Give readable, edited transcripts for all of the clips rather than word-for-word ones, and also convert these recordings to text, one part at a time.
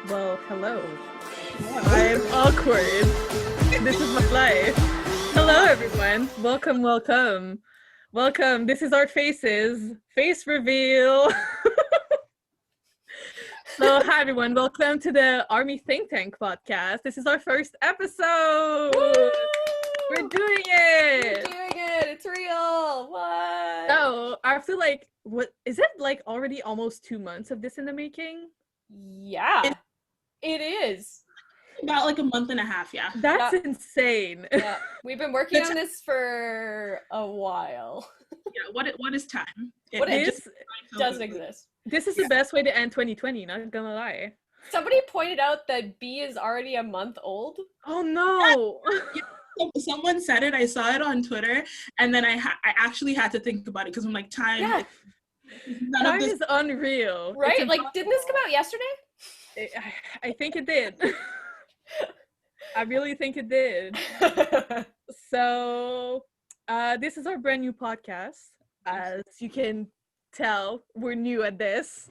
Well, hello. Wow. I'm awkward. This is my life. Hello, everyone. Welcome, welcome. Welcome. This is our faces. Face reveal. So, hi, everyone. Welcome to the Army ThinkTank podcast. This is our first episode. Woo! We're doing We're it. doing it. It's real. What? So, after what is it already almost 2 months of this in the making? Yeah, it is. About like a month and a half, yeah. That's Yeah. insane. Yeah, we've been working on this for a while. Yeah, what is time? What It is- just Doesn't exist. This is the best way to end 2020, not gonna lie. Somebody pointed out that B is already a month old. Oh no! Someone said it. I saw it on Twitter, and then I actually had to think about it because I'm like, time. Yeah. None Time of this. is unreal. Right? It's Like, didn't this come out yesterday? I think it did. I really think it did. So, this is our brand new podcast. As you can tell, we're new at this.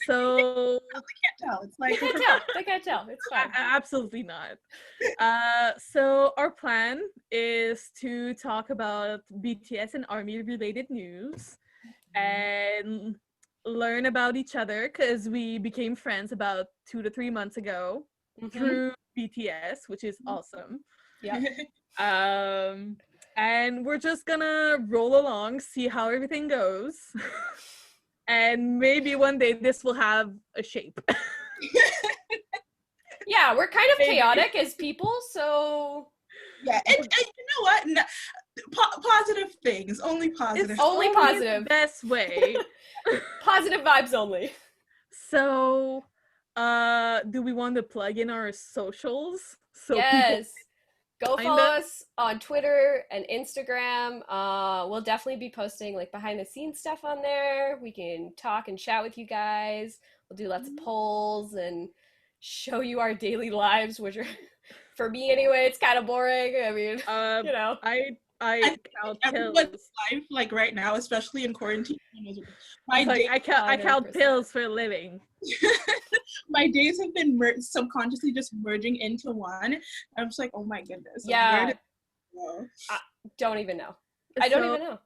So Can't tell. It's like They can't tell. It's fine. absolutely not. So our plan is to talk about BTS and Army related news and learn about each other because we became friends about 2 to 3 months ago through BTS, which is awesome. Yeah. And we're just gonna roll along, see how everything goes. And maybe one day this will have a shape. Yeah, we're kind of Maybe. chaotic as people, so yeah, and you know what? No, positive things, only positive. It's Only the positive. best way. positive vibes only. So, do we want to plug in our socials? So Yes. Go find follow us. us on Twitter and Instagram. We'll definitely be posting like behind the scenes stuff on there. We can talk and chat with you guys. We'll do lots of polls and show you our daily lives, which are, for me anyway, it's kind of boring. I mean, you know. I count Everyone's pills. life, like right now, especially in quarantine. My It's like, day- I count 100%. pills for a living. my days have been subconsciously just merging into one. I'm just like, oh my goodness. like, Yeah. where did it go? Don't even know. I don't So- even know.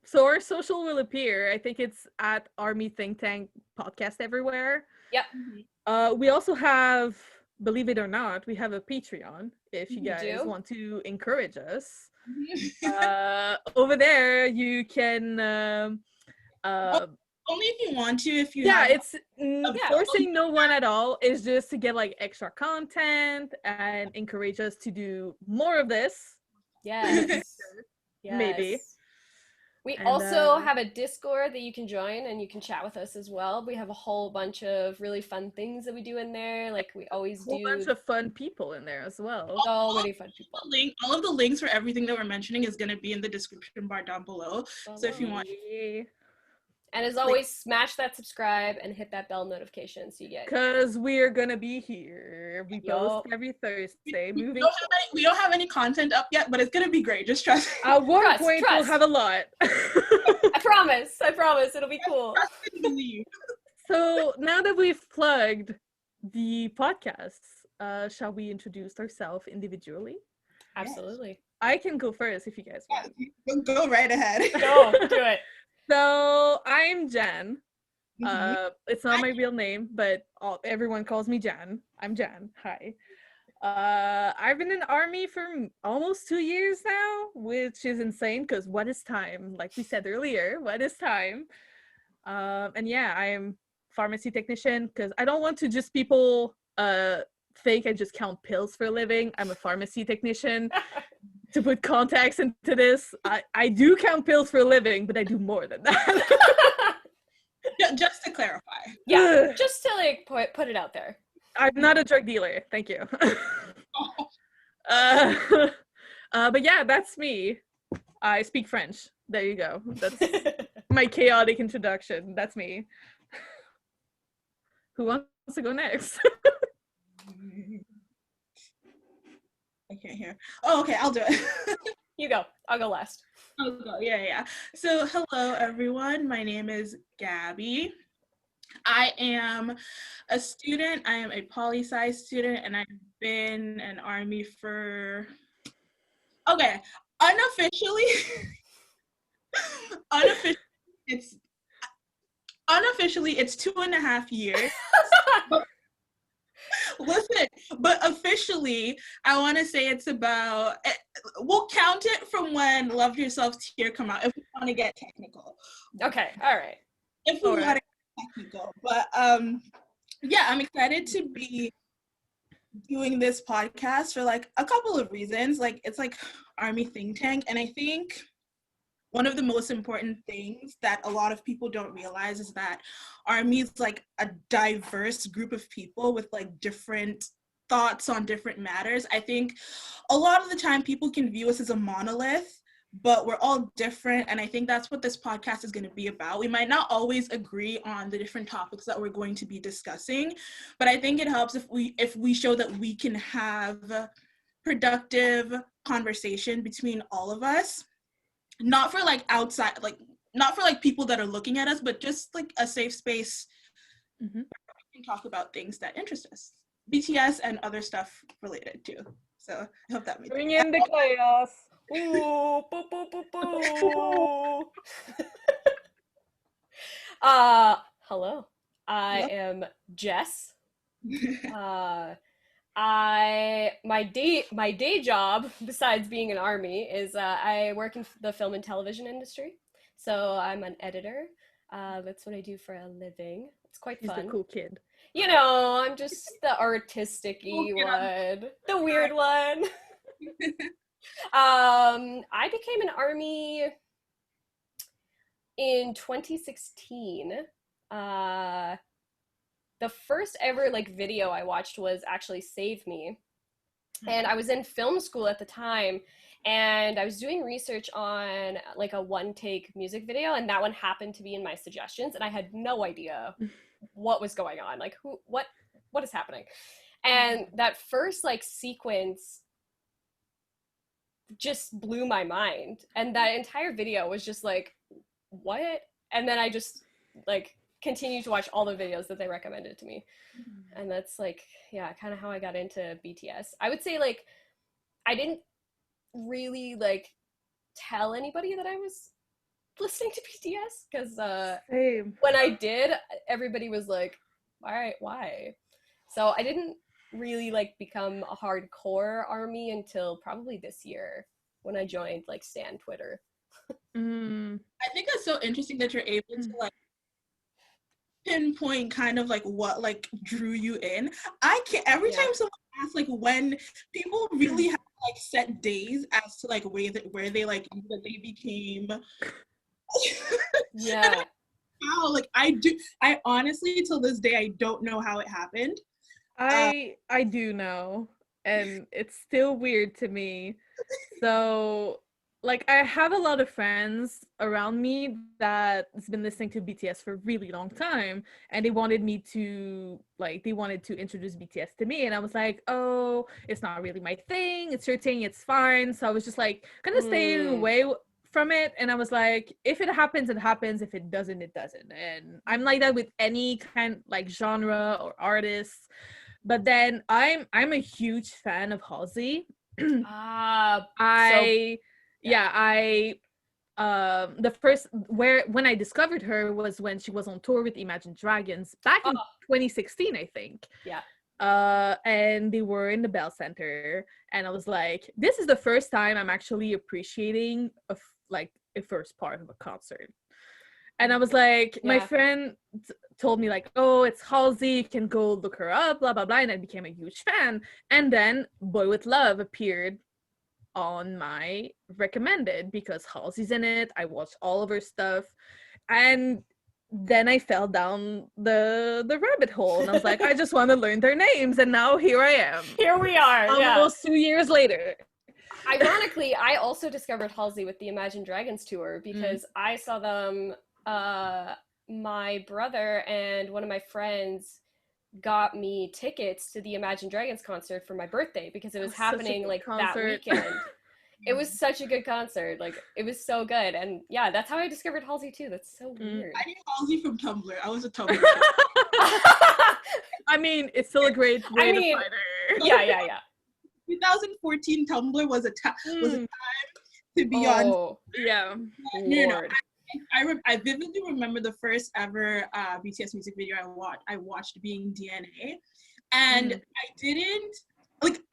So our social will appear. I think it's at Army ThinkTank podcast everywhere. Yep. We also have, believe it or not, we have a Patreon if you We guys do? want to encourage us. Over there you can Only if you want to. If you yeah, have, it's Yeah. forcing no one at all. It's just to get like extra content and encourage us to do more of this. Yes. Maybe. Yes. We And, also have a Discord that you can join and you can chat with us as well. We have a whole bunch of really fun things that we do in there. Like we always a whole do. bunch of fun people in there as well. So many fun people. all of the links for everything that we're mentioning is going to be in the description bar down below. So if you want, And as always, smash that subscribe and hit that bell notification so you get. Because we're gonna be here. We post Yup. every Thursday. we Moving we don't have any content up yet, but it's going to be great. Just trust me. at one Trust, point we'll trust. have a lot. I promise. It'll be cool. Trust and believe. So now that we've plugged the podcasts, shall we introduce ourselves individually? Absolutely. I can go first if you guys want. Go right ahead. Go do it. So I'm Jan. Mhm. It's not my real name, but everyone calls me Jan. I'm Jan. Hi. I've been in the Army for almost 2 years now, which is insane because what is time? Like we said earlier, what is time? And yeah, I am pharmacy technician because I don't want to just people think I just count pills for a living. I'm a pharmacy technician. To put context into this, I do count pills for a living, but I do more than that. Just to clarify. Yeah, just to like put it out there. I'm not a drug dealer. Thank you. But yeah, that's me. I speak French. There you go. That's my chaotic introduction. That's me. Who wants to go next? I can't hear. Oh, okay, I'll do it. You go. I'll go last. Yeah. So hello everyone. My name is Gabby. I am a student. I am a poli-sci student, and I've been an Army for, okay, unofficially, unofficially, it's it's 2.5 years. But listen, but officially, I want to say it's about, we'll count it from when Love Yourself Tear come out, if we want to get technical. Okay, all right. If we want to get technical. But yeah, I'm excited to be doing this podcast for like a couple of reasons. Like, it's like Army ThinkTank, and I think one of the most important things that a lot of people don't realize is that Army is like a diverse group of people with like different thoughts on different matters. I think a lot of the time people can view us as a monolith, but we're all different, and I think that's what this podcast is going to be about. We might not always agree on the different topics that we're going to be discussing, but I think it helps if we show that we can have productive conversation between all of us, not for like outside, like not for like people that are looking at us, but just like a safe space where we can talk about things that interest us, BTS and other stuff related too. So I hope that makes Bring in the chaos. Ooh, boo, boo, boo, boo. Hello. I am Jess. My day job, besides being an Army, is I work in the film and television industry. So I'm an editor. That's what I do for a living. It's quite fun. He's the cool kid. You know, I'm just the artistic-y one, the weird one. I became an Army in 2016. The first ever like video I watched was actually Save Me. And I was in film school at the time, and I was doing research on like a one-take music video, and that one happened to be in my suggestions, and I had no idea what was going on, like what is happening. And that first like sequence just blew my mind, and that entire video was just like, what? And then I just like continued to watch all the videos that they recommended to me. And that's like, yeah, kind of how I got into BTS. I would say like I didn't really like tell anybody that I was listening to BTS, because when I did, everybody was like, all right, why? So I didn't really like become a hardcore Army until probably this year, when I joined like Stan Twitter. I think that's so interesting that you're able to like pinpoint kind of like what like drew you in. I can't, every time someone asks like when, people really have like set days as to like where they like that they became yeah. How like I honestly till this day I don't know how it happened. I do know, and it's still weird to me. So like I have a lot of friends around me that's been listening to BTS for a really long time, and they wanted to introduce BTS to me, and I was like, oh, it's not really my thing, it's your thing, it's fine. So I was just like kind of staying away from it, and I was like, if it happens, it happens. If it doesn't, it doesn't. And I'm like that with any kind like genre or artists. But then I'm a huge fan of Halsey. The first when I discovered her was when she was on tour with Imagine Dragons back in 2016, I think. Yeah. And they were in the Bell Center, and I was like, this is the first time I'm actually appreciating a first part of a concert. And I was like, my friend told me like, oh, it's Halsey, you can go look her up, blah blah blah, and I became a huge fan. And then Boy With Love appeared on my recommended because Halsey's in it. I watched all of her stuff, and then I fell down the rabbit hole, and I was like, I just want to learn their names, and now here I am. Here we are, almost 2 years later. Ironically, I also discovered Halsey with the Imagine Dragons tour, because I saw them. My brother and one of my friends got me tickets to the Imagine Dragons concert for my birthday, because it was happening like concert that weekend. It was such a good concert. Like, it was so good. And yeah, that's how I discovered Halsey too. That's so weird. I knew Halsey from Tumblr. I was a Tumblr kid. I mean, it's still a great way to find her. Yeah. 2014 Tumblr was a time to be on. Yeah. Lord. I vividly remember the first ever BTS music video I watched being DNA, and I didn't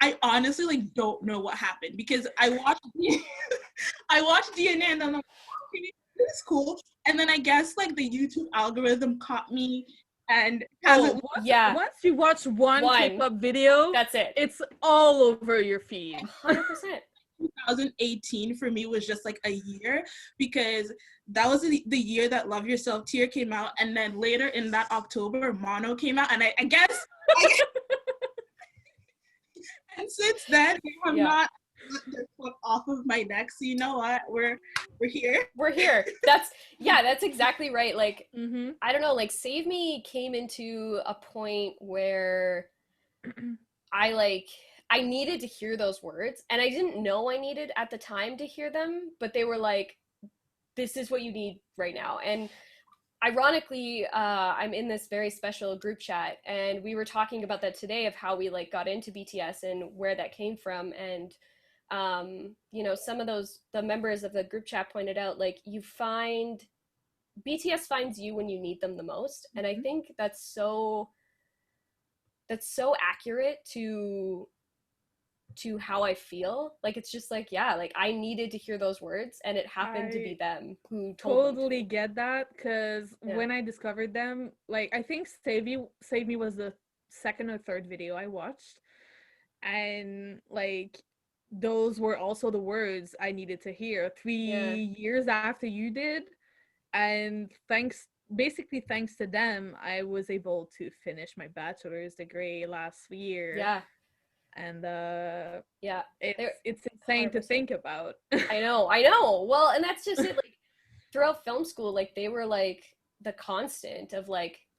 I honestly don't know what happened, because I watched DNA and then I'm like, okay, this is cool, and then I guess the YouTube algorithm caught me and hasn't. Once you watch one K-pop video, that's it. It's all over your feed. 100%. 2018 for me was just a year, because that was the year that Love Yourself Tear came out, and then later in that October Mono came out, and I guess and since then I have not let their foot off of my neck. So you know what, we're here. That's exactly right. I don't know, Save Me came into a point where I needed to hear those words, and I didn't know I needed at the time to hear them, but they were this is what you need right now. And ironically, I'm in this very special group chat, and we were talking about that today, of how we got into BTS and where that came from. And some of the members of the group chat pointed out, BTS finds you when you need them the most. And I think that's so accurate to how I feel. It's just I needed to hear those words, and it happened to be them who totally get that, because when I discovered them, I think Save Me was the second or third video I watched, and those were also the words I needed to hear 3 years after you did. And thanks to them, I was able to finish my bachelor's degree last year. And it's insane 100%. To think about. I know. Well, and that's just it. Throughout film school, they were the constant of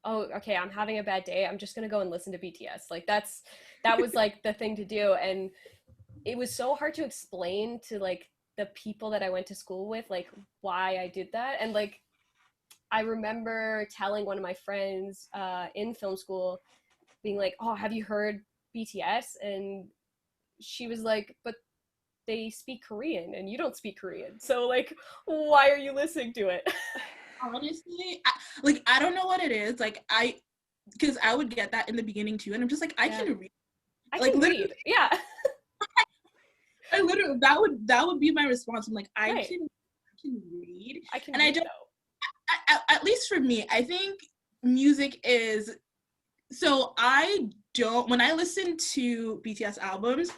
oh, okay, I'm having a bad day, I'm just gonna go and listen to BTS. That was the thing to do. And it was so hard to explain to the people that I went to school with why I did that. And I remember telling one of my friends in film school, being oh, have you heard BTS? And she was but they speak Korean and you don't speak Korean, so why are you listening to it? Honestly, I don't know what it is, because I would get that in the beginning too, and I'm just I can read. I can read. Yeah. I literally, that would be my response. I'm I can read. And I don't know. At least for me, I think music is, so when I listen to BTS albums,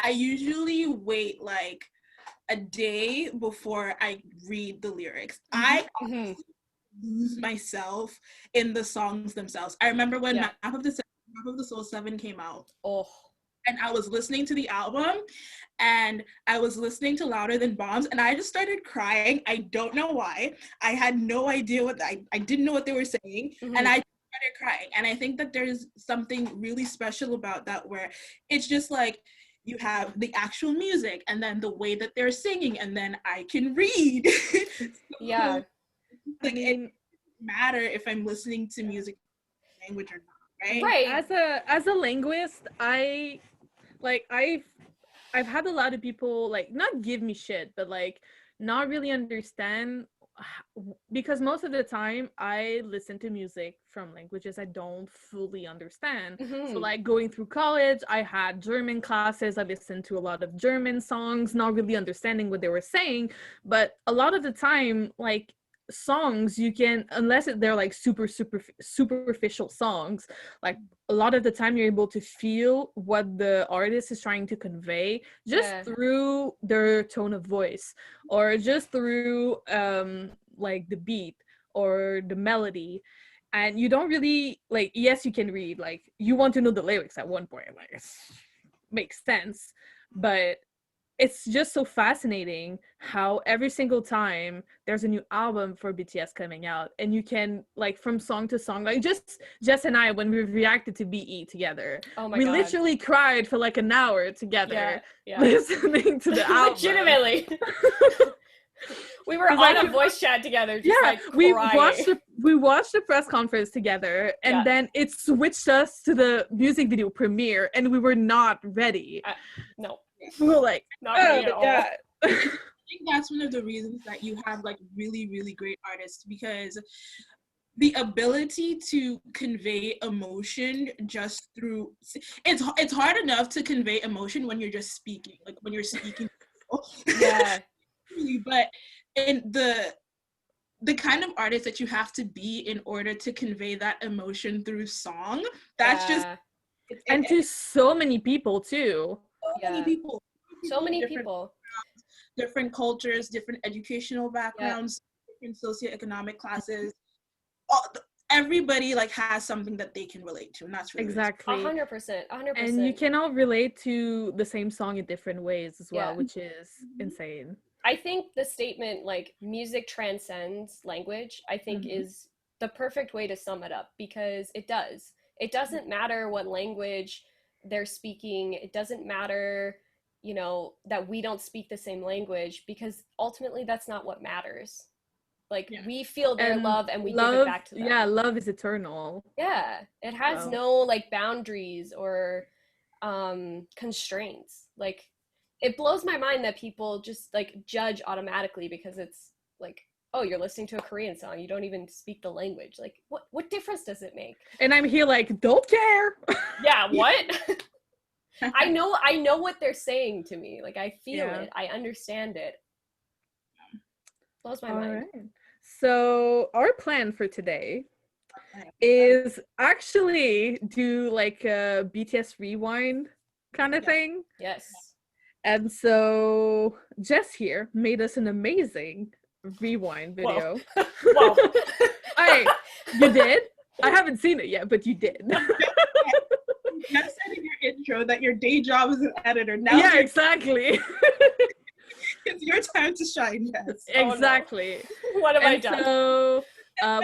I usually wait a day before I read the lyrics. I lose myself in the songs themselves. I remember when Map of the Soul 7 came out. And I was listening to the album, and I was listening to Louder Than Bombs, and I just started crying. I don't know why. I had no idea I didn't know what they were saying, and I started crying. And I think that there's something really special about that, where it's just you have the actual music, and then the way that they're singing, and then I can read. It doesn't matter if I'm listening to music language or not, right? As a linguist, I've had a lot of people not give me shit, but not really understand, because most of the time I listen to music from languages I don't fully understand. So going through college, I had German classes, I listened to a lot of German songs, not really understanding what they were saying. But a lot of the time, songs, you can, unless they're super superficial songs, a lot of the time you're able to feel what the artist is trying to convey just through their tone of voice, or just through the beat or the melody. And you don't really yes, you can read, you want to know the lyrics at one point, it makes sense, but it's just so fascinating how every single time there's a new album for BTS coming out, and you can, like, from song to song, like just Jess and I, when we reacted to BE together, Oh my we God. literally cried for like an hour together Yeah. listening to the album. Legitimately. We were 'Cause, on like, a voice chat together, just like we crying. watched the press conference together, and Yeah. then it switched us to the music video premiere, and we were not ready. No, We were like, not ready at all. I think that's one of the reasons that you have like really, really great artists, because the ability to convey emotion just through it's hard enough to convey emotion when you're just speaking, like when you're speaking. Yeah. But in the kind of artist that you have to be in order to convey that emotion through song, that's just and to so many people too. many people. So many people. Different cultures, different educational backgrounds, different socioeconomic classes. Everybody like has something that they can relate to, and that's really Exactly. 100%. And you can all relate to the same song in different ways as well, Yeah. which is insane. I think the statement, like, music transcends language, I think is the perfect way to sum it up, because it does. It doesn't matter what language they're speaking. It doesn't matter, you know, that we don't speak the same language, because ultimately that's not what matters. Like, we feel their love and we give it back to them. Yeah, love is eternal. Yeah, it has no, like, boundaries or constraints. Like, it blows my mind that people just, like, judge automatically because it's like, oh, you're listening to a Korean song, you don't even speak the language. Like, what difference does it make? And I'm here like, don't care. Yeah, what? I know what they're saying to me. Like, I feel it. I understand it. Blows my mind. Right. So our plan for today is actually do like a BTS rewind kind of thing. Yes. And so Jess here made us an amazing rewind video. Whoa. Hey, you did? I haven't seen it yet, but you did. You said in your intro that your day job is an editor. Now yeah, exactly. It's your time to shine, Jess. Exactly. Oh, no. What have I done? So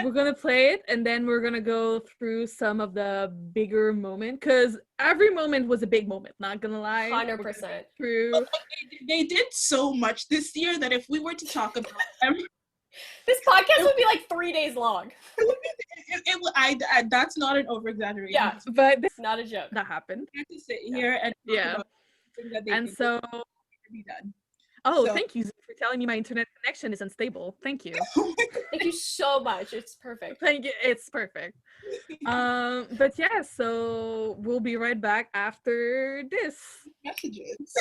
we're gonna play it, and then we're gonna go through some of the bigger moments, because every moment was a big moment, not gonna lie. 100%. True. They did so much this year that if we were to talk about them, this podcast would be like 3 days long. That's not an over-exaggeration. Yeah, but it's not a joke. That happened. I have to sit here and talk about something that they and think so be done. Thank you for telling me my internet connection is unstable. Thank you. Thank you so much. It's perfect. Thank you. It's perfect. But yeah, so we'll be right back after this. Messages.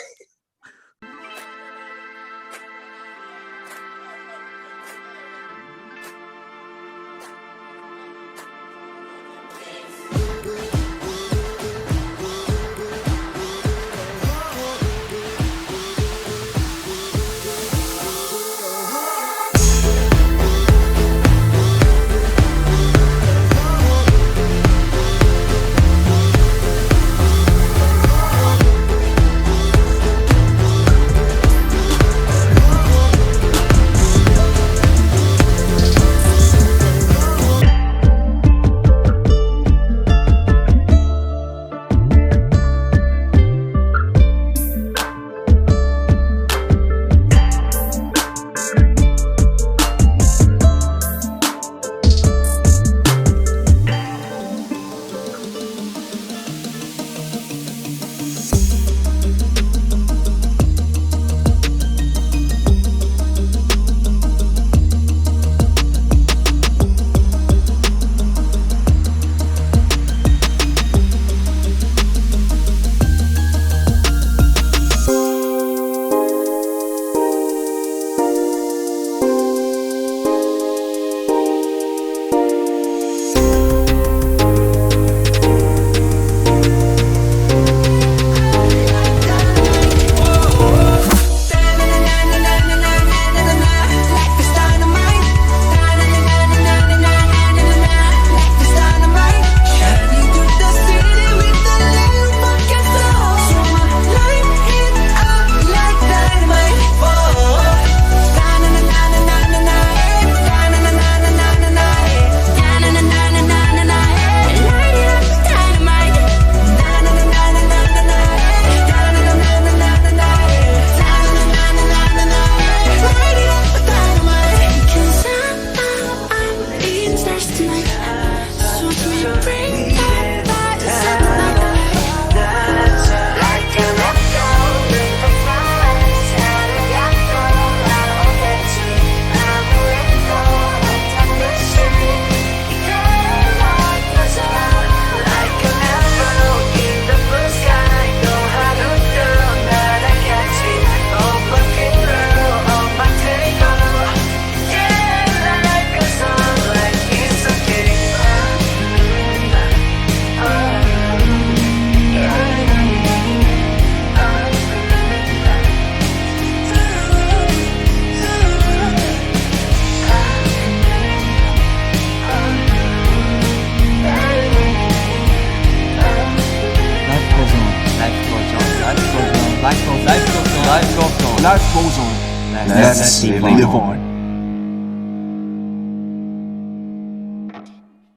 Let's live on.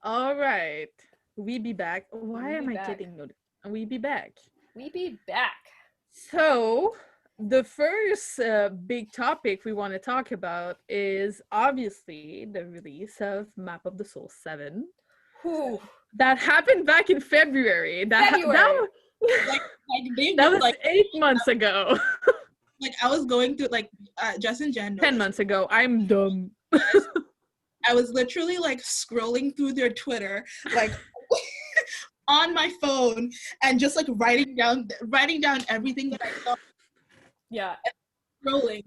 All right. We be back. Why We am be I back. getting notified? We be back. We be back. So, the first big topic we want to talk about is obviously the release of Map of the Soul 7. Whew. That happened back in February. February. Like they've That been was like 8 months ago. like I was going through like Jess and Jen. 10 months ago. I'm dumb. I was literally like scrolling through their Twitter, like on my phone, and just like writing down everything that I saw, Yeah. scrolling.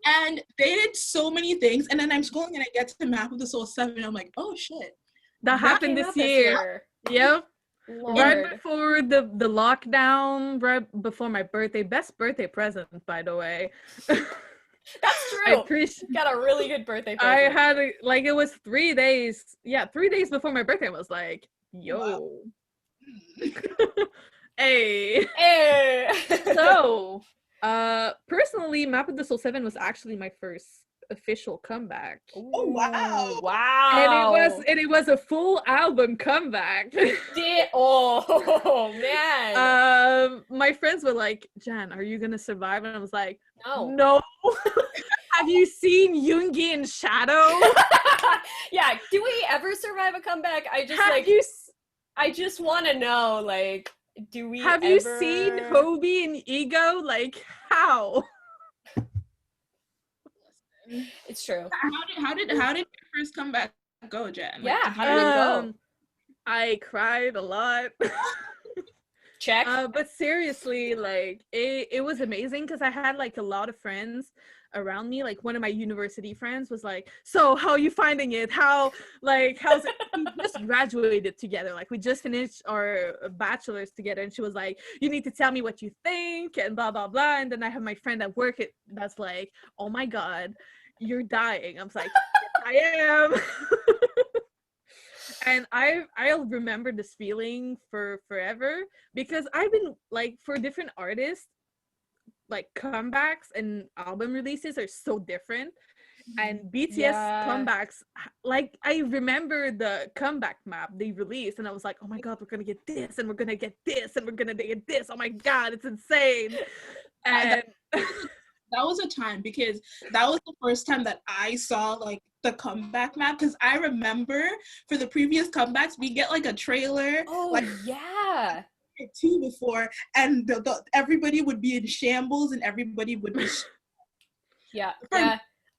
And they did so many things, and then I'm scrolling and I get to Map of the Soul 7, and I'm like, oh shit. That happened Came this out year. Yep. Lord. Right before the lockdown, right before my birthday. Best birthday present, by the way. That's I true. appreciate. Got a really good birthday I present. had like it was 3 days. Yeah, 3 days before my birthday. I was like, yo. Hey. Hey. So, personally, Map of the Soul 7 was actually my first official comeback. Oh, wow. Ooh, wow. And it was a full album comeback. Oh man. My friends were like, Jan, are you gonna survive? And I was like, No. no. Have you seen Yoongi in Shadow? Yeah, do we ever survive a comeback? I just Have like you I just want to know, like, do we have ever... you seen Hobie and Ego? Like, how? It's true. How did your first comeback go, Jen? Like, Yeah, did how did it go? I cried a lot. Check. But seriously, like it was amazing because I had like a lot of friends around me. Like one of my university friends was like, so how are you finding it? How's it? We just graduated together. Like we just finished our bachelor's together, and she was like, you need to tell me what you think and blah blah blah. And then I have my friend at work that's like, oh my god, you're dying. I was like, I am. And I'll remember this feeling for forever because I've been like, for different artists, like comebacks and album releases are so different. And BTS comebacks, like I remember the comeback map they released, and I was like, oh my god, we're gonna get this and we're gonna get this and we're gonna get this. Oh my god, it's insane. And that was a time, because that was the first time that I saw like the comeback map, because I remember for the previous comebacks we get like a trailer, Oh like yeah, 2 before, and the everybody would be in shambles and everybody would be yeah.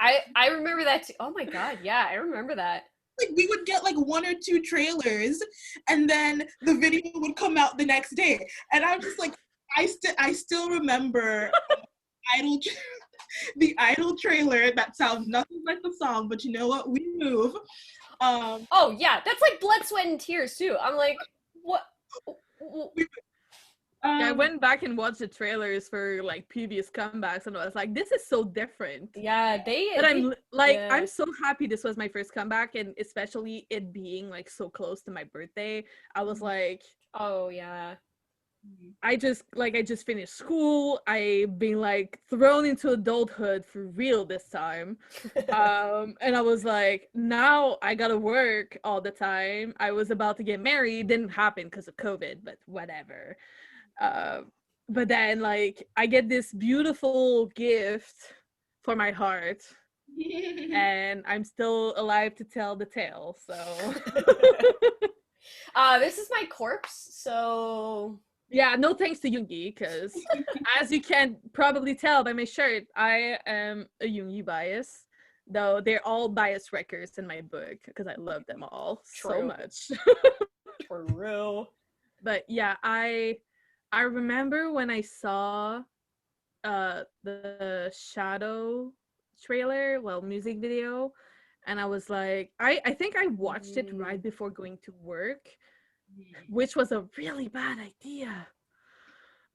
I remember that too. Oh my god, yeah, I remember that. like we would get like 1 or 2 trailers and then the video would come out the next day, and I'm just like, I still remember the Idol trailer that sounds nothing like the song, but you know what, we move. Oh yeah, that's like blood, sweat, and tears too. I'm like, what? I went back and watched the trailers for like previous comebacks, and I was like, this is so different. Yeah, But I'm like, I'm so happy this was my first comeback, and especially it being like so close to my birthday. I was like, oh yeah. I just finished school. I've been like thrown into adulthood for real this time. And I was like, now I gotta work all the time. I was about to get married, didn't happen because of COVID, but whatever. But then like I get this beautiful gift for my heart, and I'm still alive to tell the tale. So this is my corpse, so yeah, no thanks to Yoongi, because as you can probably tell by my shirt, I am a Yoongi bias, though they're all bias wreckers in my book because I love them all so much. For real. But yeah, I remember when I saw the Shadow trailer, music video, and I was like, I think I watched it right before going to work, which was a really bad idea.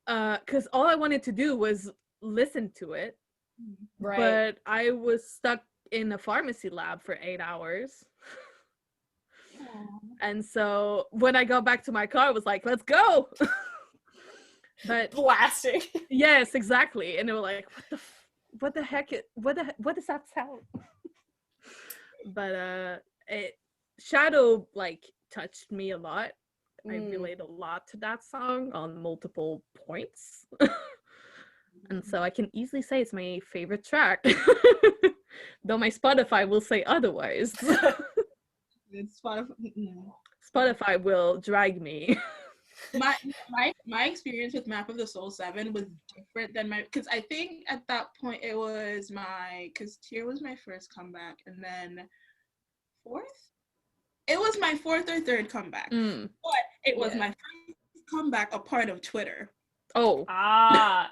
Because all I wanted to do was listen to it. Right. But I was stuck in a pharmacy lab for 8 hours. And so when I got back to my car, I was like, let's go. But blasting. yes, exactly. And they were like, what the heck? What does that sound? But Shadow like touched me a lot. I relate a lot to that song on multiple points. And so I can easily say it's my favorite track. Though my Spotify will say otherwise. It's Spotify. Spotify will drag me. My experience with Map of the Soul 7 was different than because I think at that point it was because Tear was my first comeback, and then fourth? It was my fourth or third comeback. But it was my first comeback a part of Twitter. Oh. Yeah.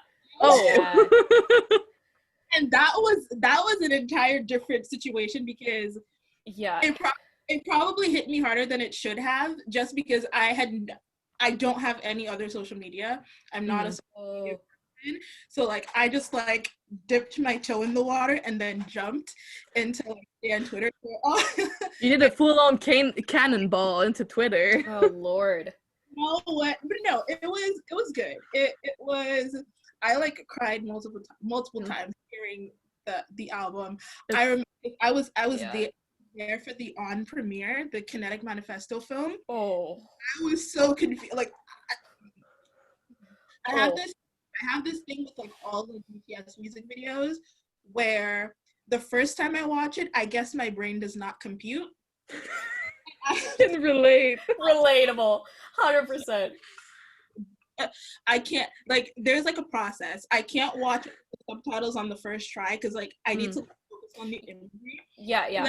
And that was an entire different situation because it probably hit me harder than it should have, just because I don't have any other social media. I'm not a social media person. So like I just like dipped my toe in the water and then jumped into like Dan Twitter. You did a full-on cannonball into Twitter. Oh Lord. No, what? But no, it was good. It was. I like cried multiple times hearing the album. I remember I was there for the On premiere, the Kinetic Manifesto film. Oh, I was so confused. Like, I have this thing with like all the BTS music videos where the first time I watch it, I guess my brain does not compute. I can relate. Relatable, 100%. I can't, like, there's like a process. I can't watch the subtitles on the first try because like I need to focus on the imagery. Yeah.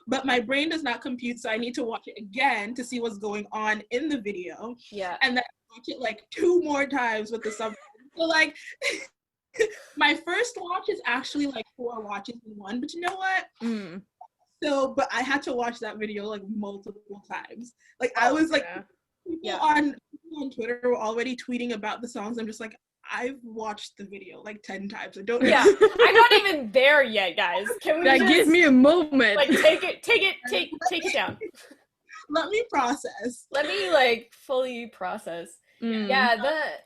But my brain does not compute, so I need to watch it again to see what's going on in the video. Yeah. And then watch it like 2 more times with the subtitles. So like my first watch is actually like 4 watches in one, but you know what? So, but I had to watch that video like multiple times. Like I was like, people on Twitter were already tweeting about the songs. I'm just like, I've watched the video like 10 times. I don't know. Yeah, I'm not even there yet, guys. Can we just, give me a moment? Like, take it down. Let me process. Let me like fully process. Yeah, that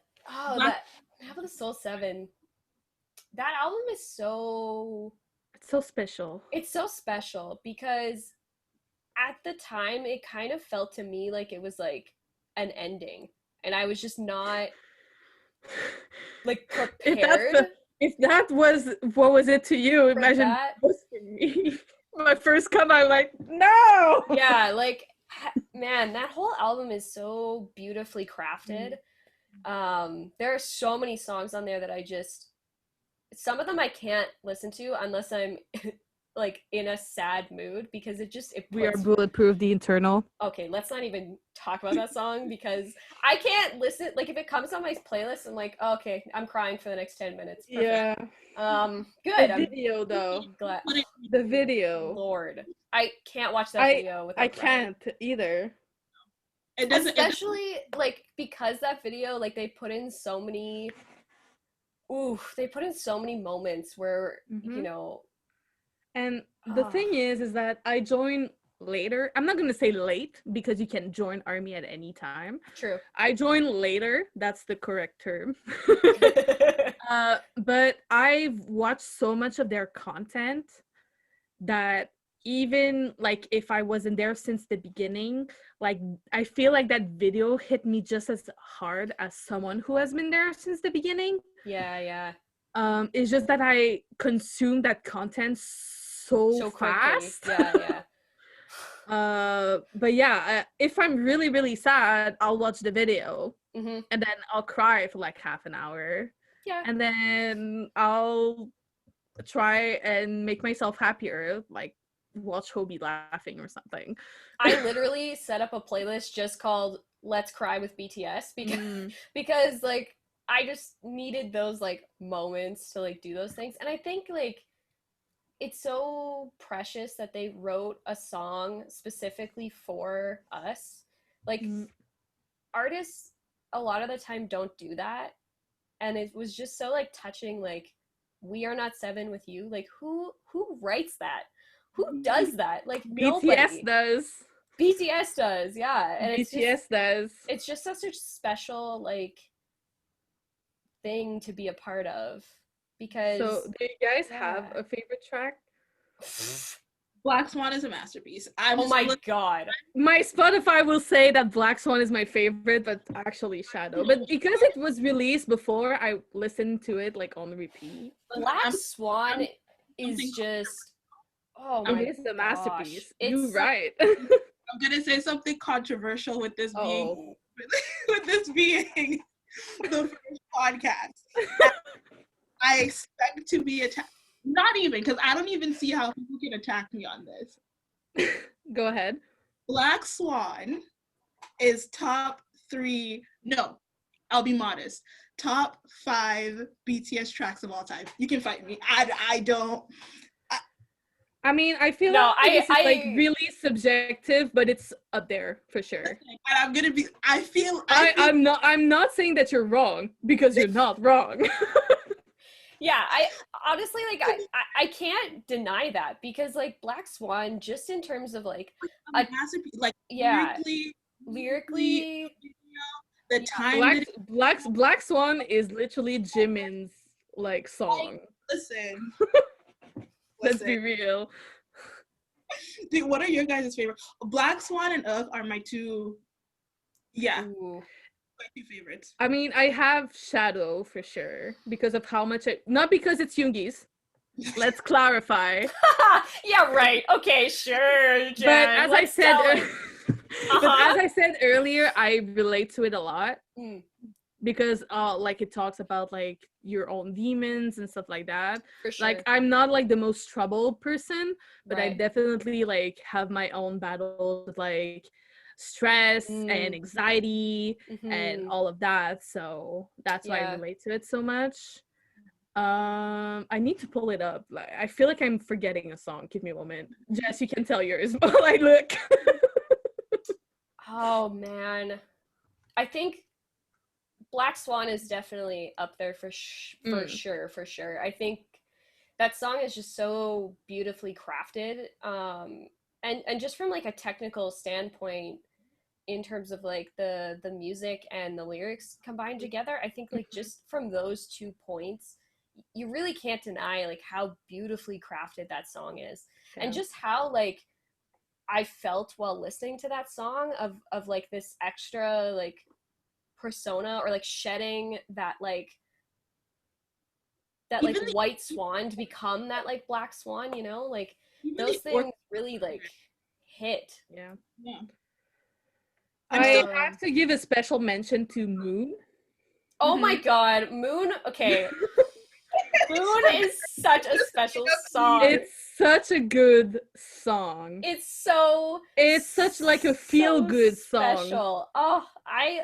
Map of the Soul 7. That album is so special. It's so special because at the time it kind of felt to me like it was like an ending, and I was just not like prepared. If that was what was it to you, imagine that was for me. My first come, I'm like, no. Yeah, like man, that whole album is so beautifully crafted. There are so many songs on there that some of them I can't listen to unless I'm like in a sad mood, because We Are Bulletproof, the Internal. Okay, let's not even talk about that song because I can't listen. Like if it comes on my playlist, I'm like, oh, okay, I'm crying for the next 10 minutes. Perfect. Yeah. Good. The video though. Glad. The video. Lord, I can't watch that video without crying. Can't either. It doesn't, especially like because that video, like they put in so many moments where you know. And the thing is that I joined later. I'm not gonna say late because you can join Army at any time. True. I joined later. That's the correct term. But I've watched so much of their content that even like if I wasn't there since the beginning, like I feel like that video hit me just as hard as someone who has been there since the beginning. Yeah. It's just that I consumed that content so fast. Yeah. But yeah, if I'm really, really sad, I'll watch the video and then I'll cry for like half an hour. Yeah. And then I'll try and make myself happier, like watch Hobie laughing or something. I literally set up a playlist just called Let's Cry with BTS because like I just needed those like moments to like do those things. And I think like it's so precious that they wrote a song specifically for us. Like artists a lot of the time don't do that. And it was just so like touching, like We Are Not 7 with You. Like who writes that? Who does that? Like nobody. BTS does. BTS does, yeah. And BTS does. It's just such a special like thing to be a part of because So, do you guys have yeah. a favorite track? Black Swan is a masterpiece. I'm Oh just my god. My Spotify will say that Black Swan is my favorite, but actually Shadow. But because it was released before, I listened to it like on repeat. Black I'm Swan is something- just oh It my is a gosh. masterpiece. You're It's right. I'm gonna say something controversial with this being Oh, with this being the first podcast. I expect to be attacked. Not even, because I don't even see how people can attack me on this. go ahead. Black Swan is top 3. No, I'll be modest. Top 5 BTS tracks of all time. You can fight me. I don't. I mean, I feel No, like this is like really subjective, but it's up there for sure. And I'm gonna be. I feel. I'm not saying that you're wrong because you're not wrong. yeah, I honestly like I can't deny that because like Black Swan just in terms of like a masterpiece. Like yeah, lyrically, lyrically the time that Black Swan is literally Jimin's like song. listen. Let's be real. Dude, what are your guys' favorite? Black Swan and Ugh are my two. Yeah, ooh. my two favorites. I mean, I have Shadow for sure because of how much not because it's Yoongi's. Let's clarify. Yeah, right. Okay, sure, Jen. But as I let's said, tell it. but as I said earlier, I relate to it a lot Mm, because like it talks about like your own demons and stuff like that. for sure. Like I'm not like the most troubled person, but I Right. definitely like have my own battles with like stress and anxiety and Mhm. all of that. So that's why I Yeah. relate to it so much. I need to pull it up. Like I feel like I'm forgetting a song. Give me a moment. Jess, you can tell yours. But like look. Oh man. I think Black Swan is definitely up there for sure. I think that song is just so beautifully crafted. And just from like a technical standpoint in terms of like the music and the lyrics combined together, I think like just from those 2 points, you really can't deny like how beautifully crafted that song is. Yeah. And just how like I felt while listening to that song of like this extra like persona or like shedding that like Even white swan to become that like black swan, you know, like even those the or- things really like hit. Yeah. yeah. I still- have to give a special mention to Moon. Oh my god, Moon. Okay. Moon is such a special song. It's such a good song. It's such like a feel-good song. special. Oh, I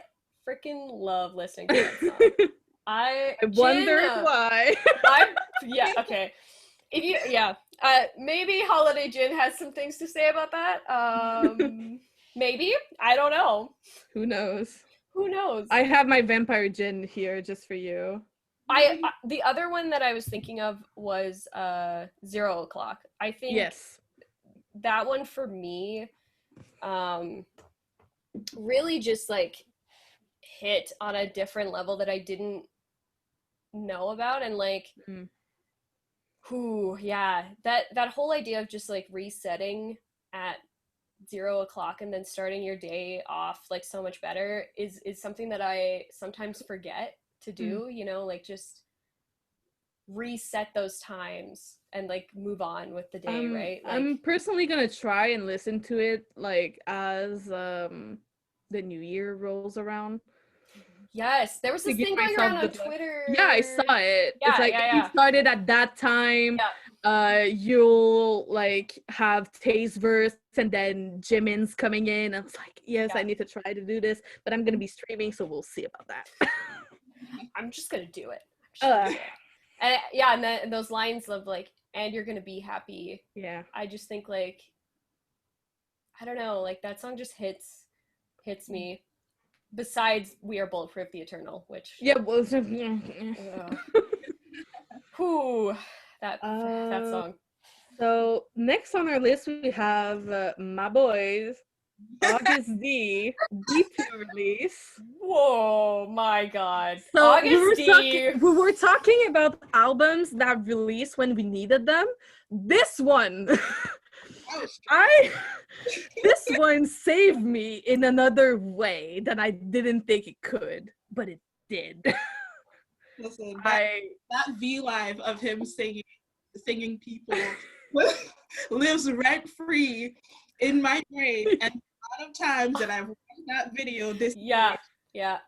freaking love listening to that song. I wonder why. yeah, okay. If you maybe Holiday Jin has some things to say about that. Maybe. I don't know. Who knows? Who knows? I have my vampire gin here just for you. The other one that I was thinking of was 0 o'clock. I think yes, that one for me really just like hit on a different level that I didn't know about, and like that whole idea of just like resetting at 0 o'clock and then starting your day off like so much better is something that I sometimes forget to do, you know, like just reset those times and like move on with the day, right? Like, I'm personally gonna try and listen to it like as the new year rolls around. yes, there was this thing going around on Twitter. Yeah, I saw it. Yeah, it's like if you started at that time, you'll like have Tay's verse and then Jimin's coming in. I was like, yes, I need to try to do this, but I'm gonna be streaming, so we'll see about that. I'm just gonna do it. And and those lines of like, and you're gonna be happy. Yeah. I just think like, I don't know, like that song just hits me. Besides, We Are Bulletproof, The Eternal, which well, whew, that song. So next on our list we have My Boys, August D2 release. Whoa, my God. So August D. we were talking about albums that released when we needed them. This one, this one saved me in another way that I didn't think it could, but it did. Listen, that V Live of him singing people lives rent free in my brain, and the amount of times that I've watched that video this Yeah, year. yeah.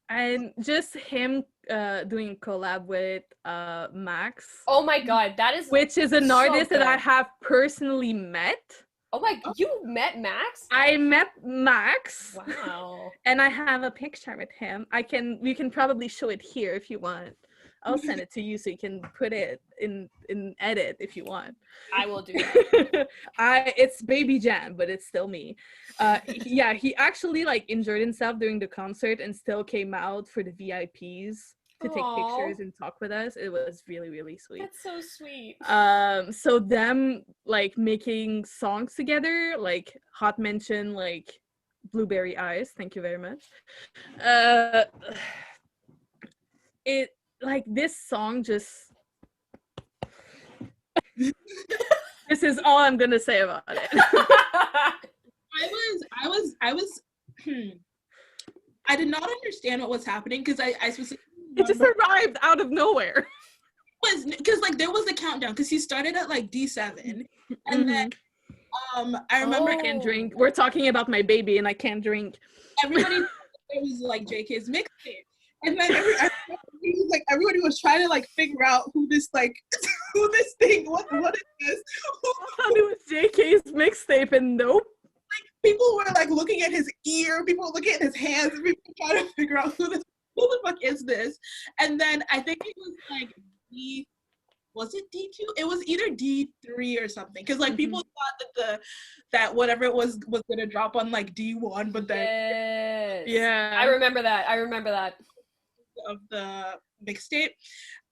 And just him doing collab with Max. Oh my God, that is which is an so artist that I good. have personally met. Oh my, you met Max? I met Max. Wow. And I have a picture with him. We can probably show it here if you want. I'll send it to you so you can put it in edit if you want. I will do that. It's Baby Jan, but it's still me. Yeah, he actually like injured himself during the concert and still came out for the VIPs to take pictures and talk with us. It was really, really sweet. That's so sweet. So them like making songs together, like Hot Mention, like Blueberry Eyes, thank you very much. It like this song just this is all I'm gonna say about it. I did not understand what was happening because I specifically it just arrived out of nowhere. Was because like there was a countdown because he started at like D7 and then I remember I can't drink. We're talking about my baby and I can't drink. Everybody it was like JK's mixtape. And then everybody was trying to like figure out who this thing, what is this? I thought it was JK's mixtape and nope. Like people were like looking at his ear, people were looking at his hands, and people were trying to figure out who the fuck is this? And then I think it was like was it D2? It was either D3 or something. Cause like people thought that whatever it was gonna drop on like D1, but then yeah. I remember that. Of the mixtape.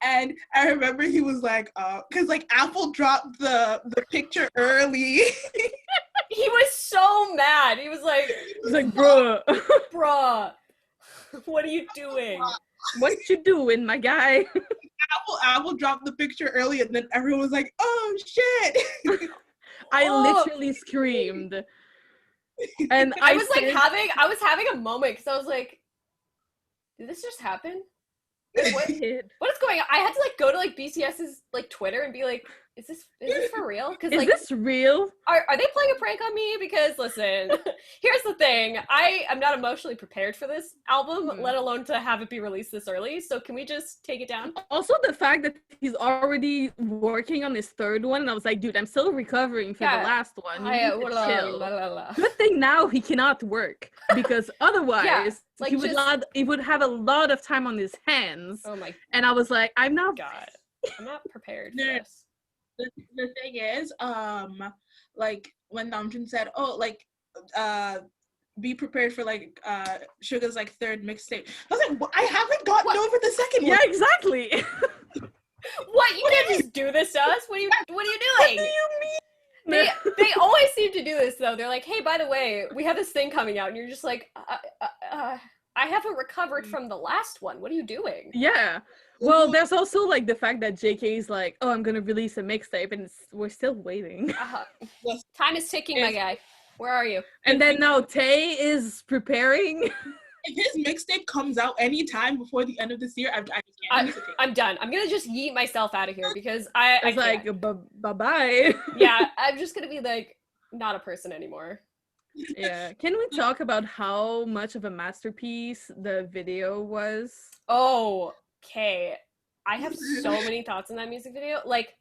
And I remember he was like, cause like Apple dropped the picture early. He was so mad. He was like, bruh, what are you doing? What you doing, my guy? Apple dropped the picture early, and then everyone was like, "Oh shit!" I literally screamed, and I was having a moment because I was like, "Did this just happen? What is going on?" I had to like go to like BTS's like Twitter and be like, is this for real? Because like, is this real? Are they playing a prank on me? Because listen, here's the thing. I am not emotionally prepared for this album, let alone to have it be released this early. So can we just take it down? Also, the fact that he's already working on his third one, and I was like, dude, I'm still recovering from the last one. You need to chill. Good thing now he cannot work because otherwise he would have a lot of time on his hands. Oh my! And I was like, I'm not prepared for this. The thing is, like when Namjoon said, "Oh, like, be prepared for like Suga's like third mixtape," I was like, well, I haven't gotten over the second one. Yeah, exactly. What? You can't just do this to us. What are you doing? What do you mean? They always seem to do this though. They're like, hey, by the way, we have this thing coming out, and you're just like, I haven't recovered from the last one. What are you doing? Yeah. Well, there's also like the fact that JK is like, oh, I'm gonna release a mixtape, and we're still waiting. Time is ticking, my guy. Where are you? And then now Tay is preparing. If his mixtape comes out anytime before the end of this year, I'm done. I'm gonna just yeet myself out of here because I like bye-bye. Yeah, I'm just gonna be like not a person anymore. Yeah. Can we talk about how much of a masterpiece the video was? Oh, okay. I have so many thoughts on that music video. Like,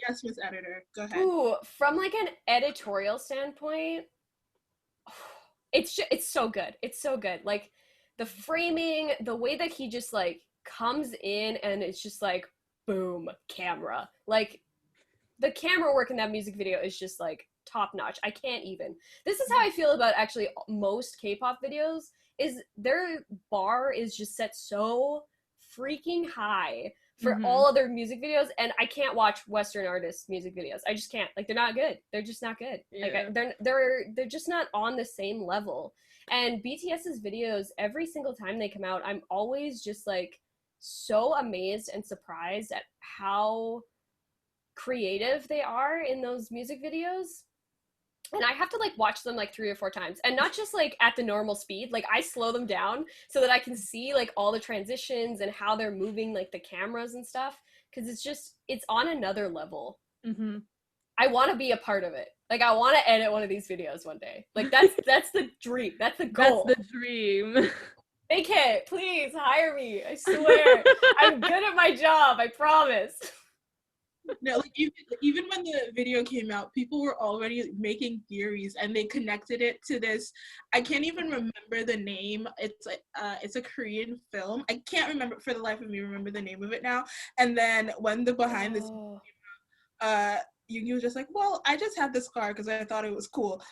yes, Miss Editor, go ahead. Ooh, from like an editorial standpoint, it's so good. It's so good. Like the framing, the way that he just like comes in and it's just like boom, camera. Like the camera work in that music video is just like top notch. I can't even. This is how I feel about actually most K-pop videos, is their bar is just set so freaking high for all other music videos, and I can't watch Western artists' music videos. I just can't. Like, they're not good. They're just not good. Yeah. Like, they're just not on the same level. And BTS's videos, every single time they come out, I'm always just like so amazed and surprised at how creative they are in those music videos. And I have to like watch them like 3 or 4 times, and not just like at the normal speed. Like, I slow them down so that I can see like all the transitions and how they're moving like the cameras and stuff, because it's on another level. I want to be a part of it. Like, I want to edit one of these videos one day. Like, that's the dream. That's the goal. That's the dream. Make it, please hire me. I swear, I'm good at my job. I promise. No, like even when the video came out, people were already making theories, and they connected it to this. I can't even remember the name. It's a Korean film. I can't remember for the life of me remember the name of it now. And then when the behind this, you was just like, well, I just had this car because I thought it was cool.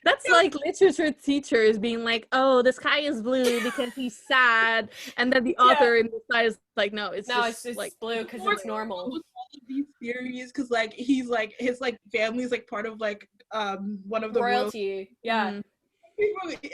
That's like literature teachers being like, oh, the sky is blue because he's sad, and then the author in the side is like, no, it's just like blue because it's normal. All of these theories, because like he's like his like family's like part of like one of the royalty. Yeah.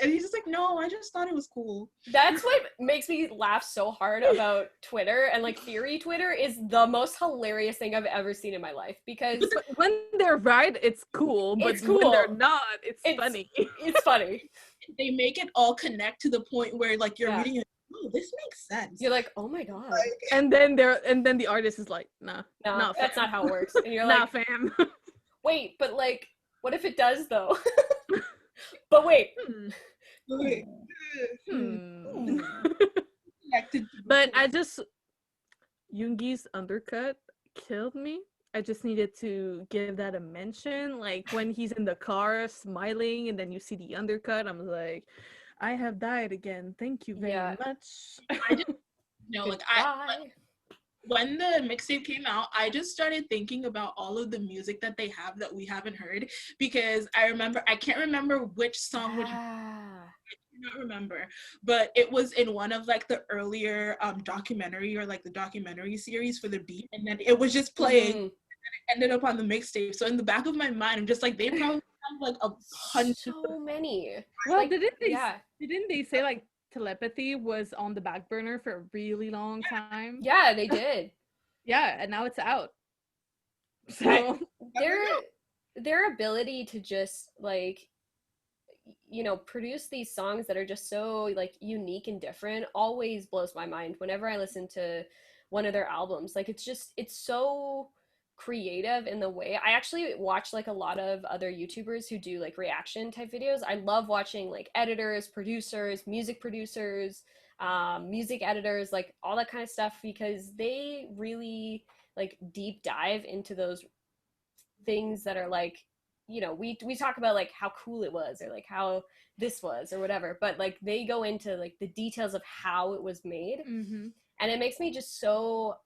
And he's just like, no, I just thought it was cool. That's what makes me laugh so hard about Twitter, and like theory Twitter is the most hilarious thing I've ever seen in my life, because when they're right, it's cool, but when they're not, it's funny. It's funny. They make it all connect to the point where like you're reading it, oh, this makes sense. You're like, oh my god. And then the artist is like, nah, that's not how it works. And you're like, fam. Wait, but like, what if it does though? But wait. But Yoongi's undercut killed me. I just needed to give that a mention. Like, when he's in the car smiling and then you see the undercut, I'm like, I have died again. Thank you very much. I just when the mixtape came out, I just started thinking about all of the music that they have that we haven't heard, because I can't remember which song I cannot remember, but it was in one of like the earlier documentary or like the documentary series for the Beat, and then it was just playing and then it ended up on the mixtape. So in the back of my mind, I'm just like, they probably have like 100 so many. Well, like, didn't they say like Telepathy was on the back burner for a really long time? Yeah, they did. Yeah, and now it's out. So their ability to just like, you know, produce these songs that are just so like unique and different always blows my mind whenever I listen to one of their albums. Like, it's so creative in the way. I actually watch like a lot of other YouTubers who do like reaction type videos. I love watching like editors, producers, music editors, like all that kind of stuff, because they really like deep dive into those things that are like, you know, we talk about like how cool it was or like how this was or whatever, but like they go into like the details of how it was made. And it makes me just so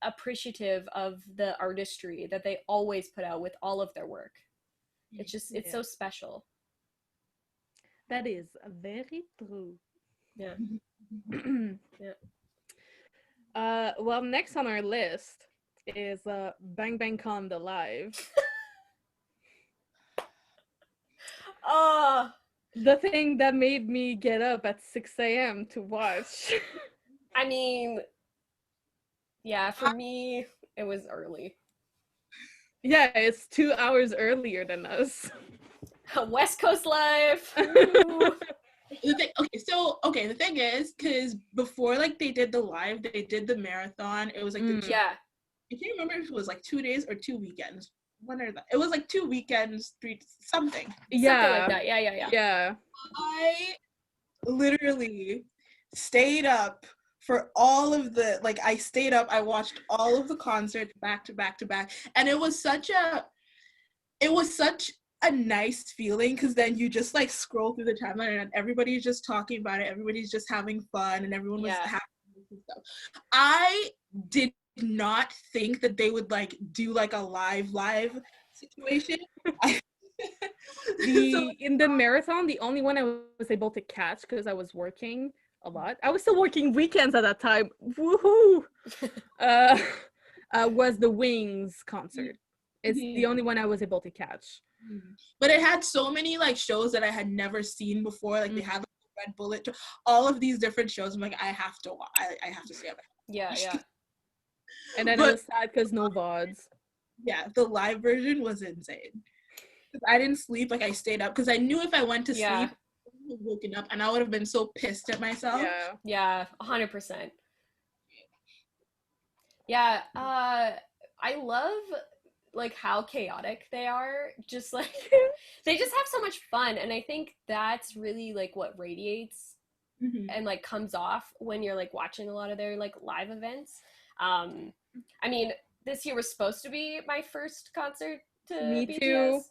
appreciative of the artistry that they always put out with all of their work. It's just it's so special. That is very true. Yeah. Well, next on our list is Bang Bang Con the Live. The thing that made me get up at 6 a.m. to watch. I mean, yeah, for me, it was early. Yeah, it's 2 hours earlier than us. West Coast life. The thing is, because before like they did the live, they did the marathon. It was like I can't remember if it was like 2 days or 2 weekends. It was like 2 weekends, 3 something. Something like that. Yeah. I literally stayed up for all of the I watched all of the concerts back to back to back, and it was such a nice feeling, because then you just like scroll through the timeline and everybody's just talking about it, everybody's just having fun, and everyone was happy and stuff. I did not think that they would like do like a live situation. In the marathon, the only one I was able to catch because I was working a lot. I was still working weekends at that time. Woohoo! Was the Wings concert. It's the only one I was able to catch. But it had so many like shows that I had never seen before. Like they had like the Red Bullet, all of these different shows. I'm like, I have to watch. I have to see it. Yeah. And then it was sad because no VODs. Yeah, the live version was insane. I didn't sleep. Like I stayed up because I knew if I went to sleep, I would have woken up and I would have been so pissed at myself. Yeah, 100%. Yeah, I love like how chaotic they are. Just like they just have so much fun, and I think that's really like what radiates and like comes off when you're like watching a lot of their like live events. I mean, this year was supposed to be my first concert to Me BTS. too.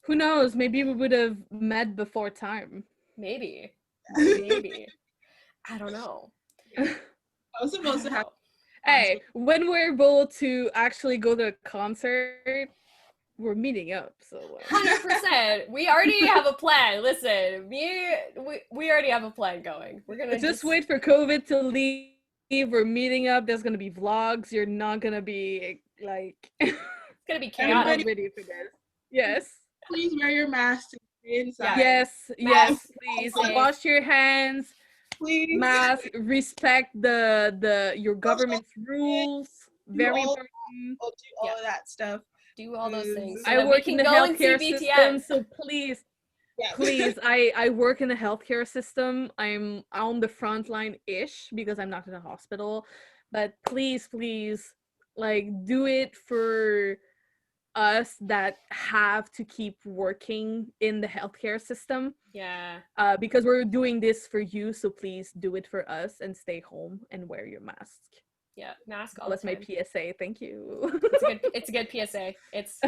Who knows? Maybe we would have met before time. Maybe. I don't know. I was supposed to have. Hey, when we're able to actually go to a concert, we're meeting up. So 100%. We already have a plan. Listen, we already have a plan going. We're gonna just wait for COVID to leave. We're meeting up. There's gonna be vlogs. You're not gonna be like. It's gonna be I'm not chaotic. ready for this. Yes. Please wear your mask to stay inside. Yes, please. Wash your hands. Please. Mask. Respect your government's rules. Very important. Do all of that stuff. Do all those things. So I work in the healthcare system, so please. Yeah. Please, I work in the healthcare system. I'm on the front line-ish because I'm not in a hospital. But please, like, do it for us that have to keep working in the healthcare system. Yeah. Because we're doing this for you, so please do it for us and stay home and wear your mask. Yeah, mask all That's the time. my PSA. Thank you. It's a good PSA. It's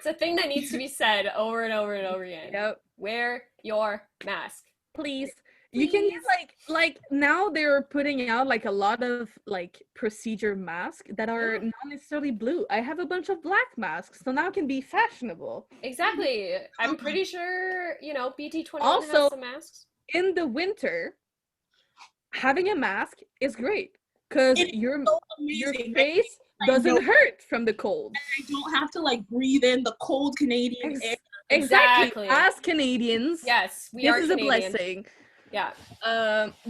a thing that needs to be said over and over and over again. Yep. Wear your mask. Please. You can get like now they're putting out like a lot of like procedure masks that are not necessarily blue. I have a bunch of black masks, so now it can be fashionable. Exactly. I'm pretty sure, BT21 Also, has some masks. In the winter, having a mask is great because your face doesn't hurt from the cold. And I don't have to like breathe in the cold Canadian air. Exactly. As Canadians, yes, this is Canadian. A blessing. Yeah.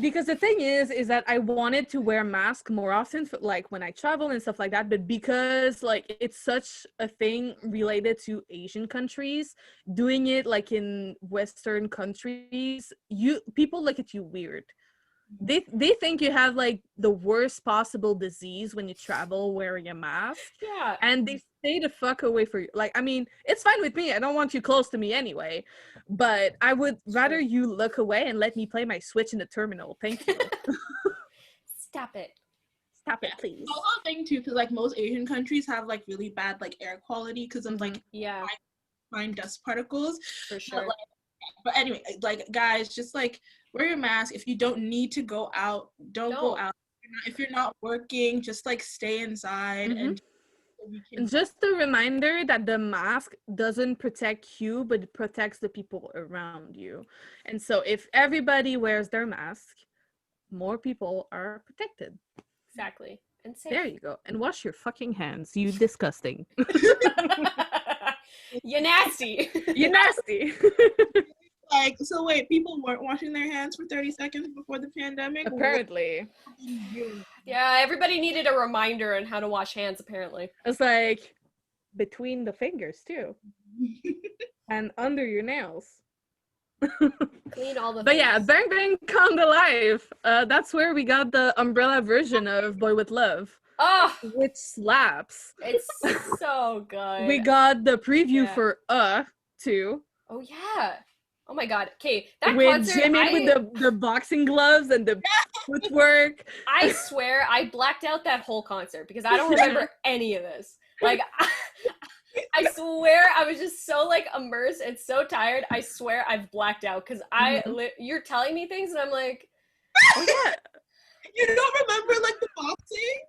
Because the thing is that I wanted to wear masks more often, for, like when I travel and stuff like that. But because like it's such a thing related to Asian countries, doing it like in Western countries, people look at you weird. They think you have like the worst possible disease when you travel wearing a mask. Yeah. And they stay the fuck away from you. Like, I mean, it's fine with me. I don't want you close to me anyway. But I would rather you look away and let me play my Switch in the terminal. Thank you. Stop it. Stop it, please. It's also a thing too, because like most Asian countries have like really bad like air quality because of like fine dust particles. For sure. But anyway, like guys, just like wear your mask. If you don't need to go out, don't go out. If you're not working, just like stay inside. And just a reminder that the mask doesn't protect you, but it protects the people around you. And so if everybody wears their mask, more people are protected. Exactly. And safe. There you go. And wash your fucking hands, you disgusting. You nasty. You nasty. Like, so wait, people weren't washing their hands for 30 seconds before the pandemic? Apparently. Yeah, everybody needed a reminder on how to wash hands, apparently. It's like between the fingers, too. And under your nails. Clean all the But yeah, Bang Bang Come to Life. That's where we got the umbrella version of Boy With Love. Oh! Which slaps. It's so good. We got the preview for too. Oh, yeah. Oh my god. Okay, that with concert, Jimmy with the boxing gloves and the footwork. I swear I blacked out that whole concert because I don't remember any of this. Like, I swear I was just so like immersed and so tired. I swear I've blacked out because you're telling me things and I'm like, oh yeah. You don't remember like the boxing?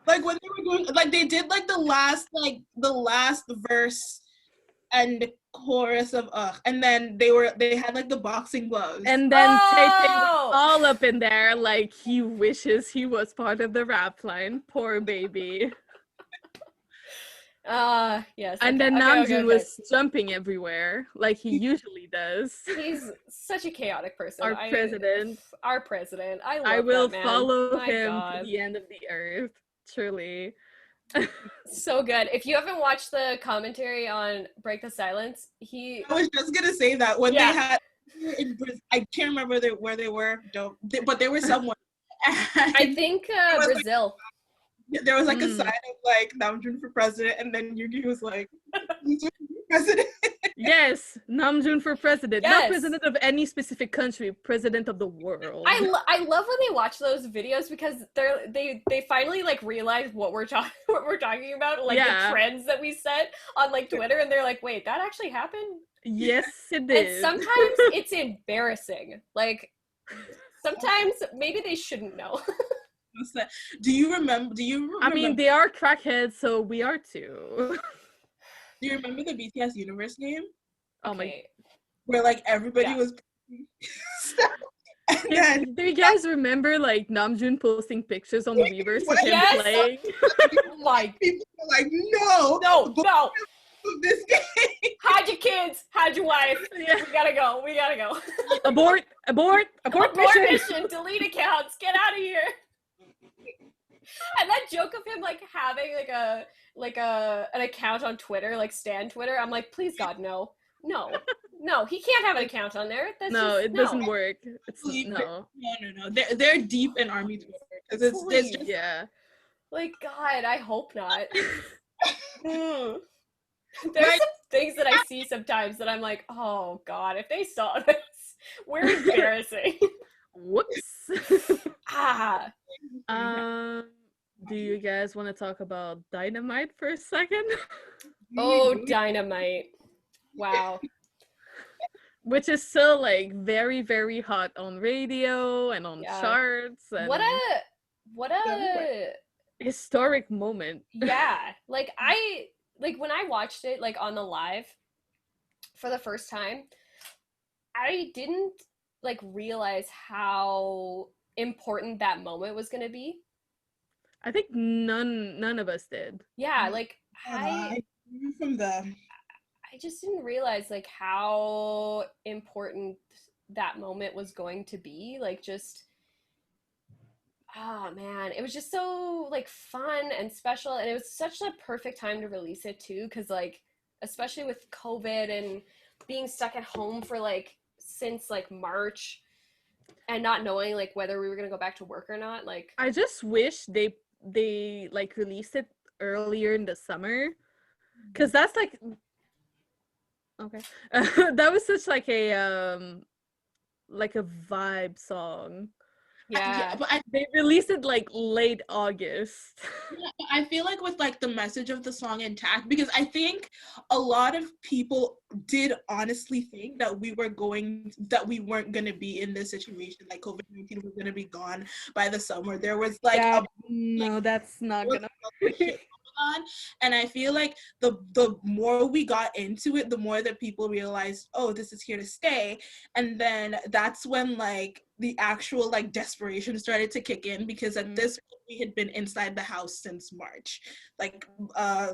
Like when they were going, like they did like the last verse and chorus of ugh, and then they had like the boxing gloves. And then Tay Tay was Oh! all up in there, like he wishes he was part of the rap line. Poor baby. Yes. And okay, then okay, Namjoon okay. was jumping everywhere, like he usually does. He's such a chaotic person. Our president. Our president. I love I will that man. follow My him God. to the end of the earth. Truly. So good. If you haven't watched the commentary on Break the Silence, I was just gonna say that when Yeah. they had I can't remember where they were, but they were somewhere. I think Brazil. There was like a sign of like Namjoon for president, and then Yuki was like, "Namjoon for president." Yes, Namjoon for president. Yes. Not president of any specific country, president of the world. I love when they watch those videos because they finally like realize what we're talking about, like the trends that we set on like Twitter, and they're like, wait, that actually happened? Yes, it did. And sometimes it's embarrassing. Like sometimes maybe they shouldn't know. Do you remember? I mean, they are crackheads, so we are too. Do you remember the BTS universe name? Oh my! Where like everybody was. And then, do you guys remember like Namjoon posting pictures on the Weverse of him playing? Like people were like, no. This game. Hide your kids. Hide your wife. Yeah. We gotta go. Abort mission. Delete accounts. Get out of here. And that joke of him like having an account on Twitter, like Stan Twitter, I'm like, please God, no, he can't have an account on there. It doesn't work. No. They're deep in Army Twitter because it's just like God, I hope not. There's some things that I see sometimes that I'm like, oh God, if they saw this, we're embarrassing. Whoops. Do you guys want to talk about Dynamite for a second? Oh, Dynamite. Wow. Which is still like very, very hot on radio and on charts. And what a historic moment. Yeah. Like when I watched it like on the live for the first time, I didn't like realize how important that moment was going to be. I think none of us did. Yeah, like I just didn't realize like how important that moment was going to be. Like just oh man, it was just so like fun and special, and it was such a perfect time to release it too, because like especially with COVID and being stuck at home for like since like March and not knowing like whether we were gonna go back to work or not. Like I just wish they like released it earlier in the summer, because that's like okay that was such like a vibe song. But they released it like late August. I feel like with like the message of the song intact, because I think a lot of people did honestly think that we weren't going to be in this situation, like COVID-19 was going to be gone by the summer. There was like that's not gonna on, and I feel like the more we got into it, the more that people realized, oh, this is here to stay. And then that's when like the actual like desperation started to kick in, because at this point we had been inside the house since March, like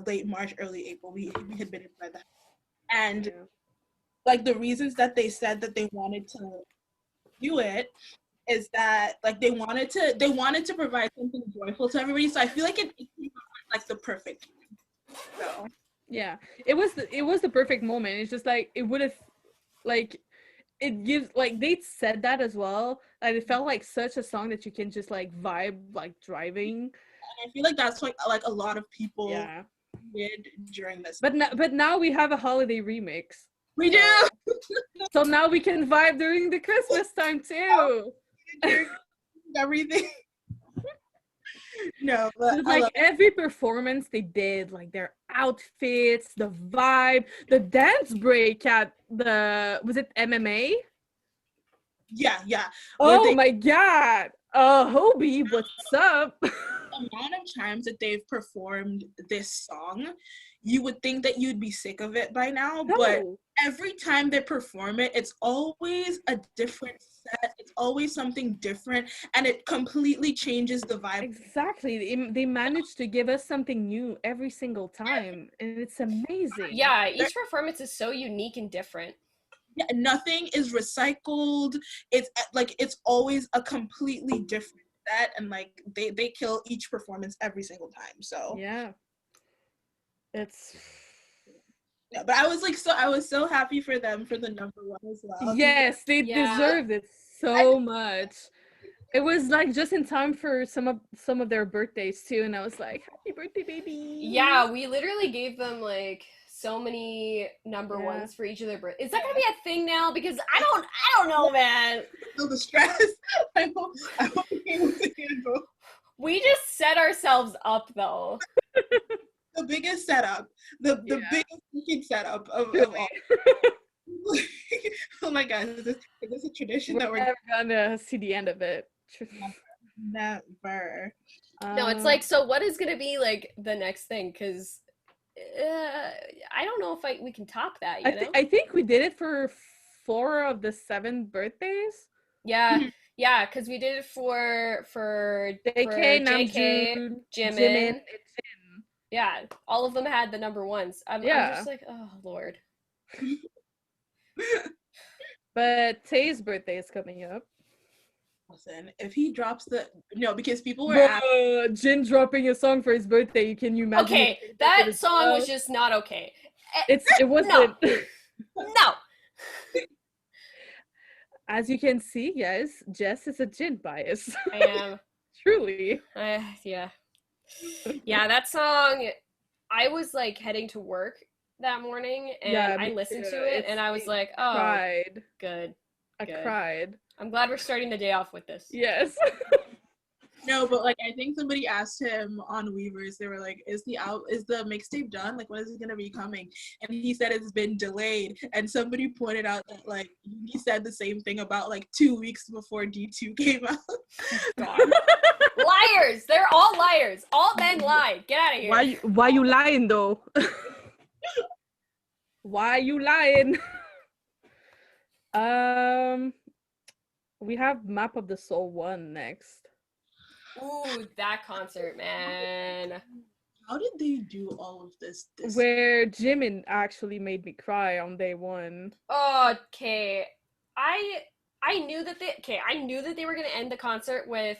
late March, early April. We had been inside the house, and like the reasons that they said that they wanted to do it is that like they wanted to provide something joyful to everybody. So I feel like it like the perfect time. So yeah, it was the perfect moment. It's just like it would have like it gives like they said that as well, and it felt like such a song that you can just like vibe like driving. And I feel like that's like a lot of people did during this. But now we have a holiday remix. We do. So now we can vibe during the Christmas time too. Everything. No, but like every performance they did, like their outfits, the vibe, the dance break at was it MMA? Yeah. Oh my God. Hobie, what's up? amount of times that they've performed this song, you would think that you'd be sick of it by now, but No. every time they perform it, it's always a different set. It's always something different, and it completely changes the vibe. Exactly. They manage to give us something new every single time, and it's amazing. Yeah, each performance is so unique and different. Yeah, nothing is recycled. It's like it's always a completely different set, and like they kill each performance every single time. So Yeah. It's yeah, but I was so happy for them for the number one as well. yes, they Yeah. deserved it so much. It was like just in time for some of their birthdays too, and I was like, "Happy birthday, baby!" Yeah, we literally gave them like so many number Yeah. ones for each of their birthdays. Is that gonna be a thing now? Because I don't know, man. Feel the stress. I hope you're able to handle We just set ourselves up though. the biggest setup, the Yeah. biggest freaking setup of all. Oh my god, is this a tradition that We're we're never gonna see the end of it. never? No, it's like, so what is gonna be like the next thing? Because I don't know if we can top that. You know? I think we did it for 4 of the 7 birthdays. Yeah, yeah, because we did it for JK, JK, Jimin. and Jin. Yeah, all of them had the number ones. I'm just like, oh Lord. But Tay's birthday is coming up. Listen, if he drops because people were asking, Jin dropping a song for his birthday. Can you imagine? Okay, that song was just not okay. It wasn't. No. As you can see, yes, Jess is a Jin bias. I am. Truly. Yeah. Yeah, that song, I was like heading to work that morning and I listened to it and I was like, oh, cried. Good. I cried. I'm glad we're starting the day off with this. Yes. No, but like I think somebody asked him on Weavers, they were like, is the mixtape done? Like, when is it gonna be coming? And he said it's been delayed. And somebody pointed out that like he said the same thing about like 2 weeks before D2 came out. God. Liars! They're all liars. All men lie. Get out of here. Why you lying though? Why you lying? We have Map of the Soul 1 next. Ooh, that concert, man. How did they do all of this? Where Jimin actually made me cry on day 1. Okay. I knew that they were gonna end the concert with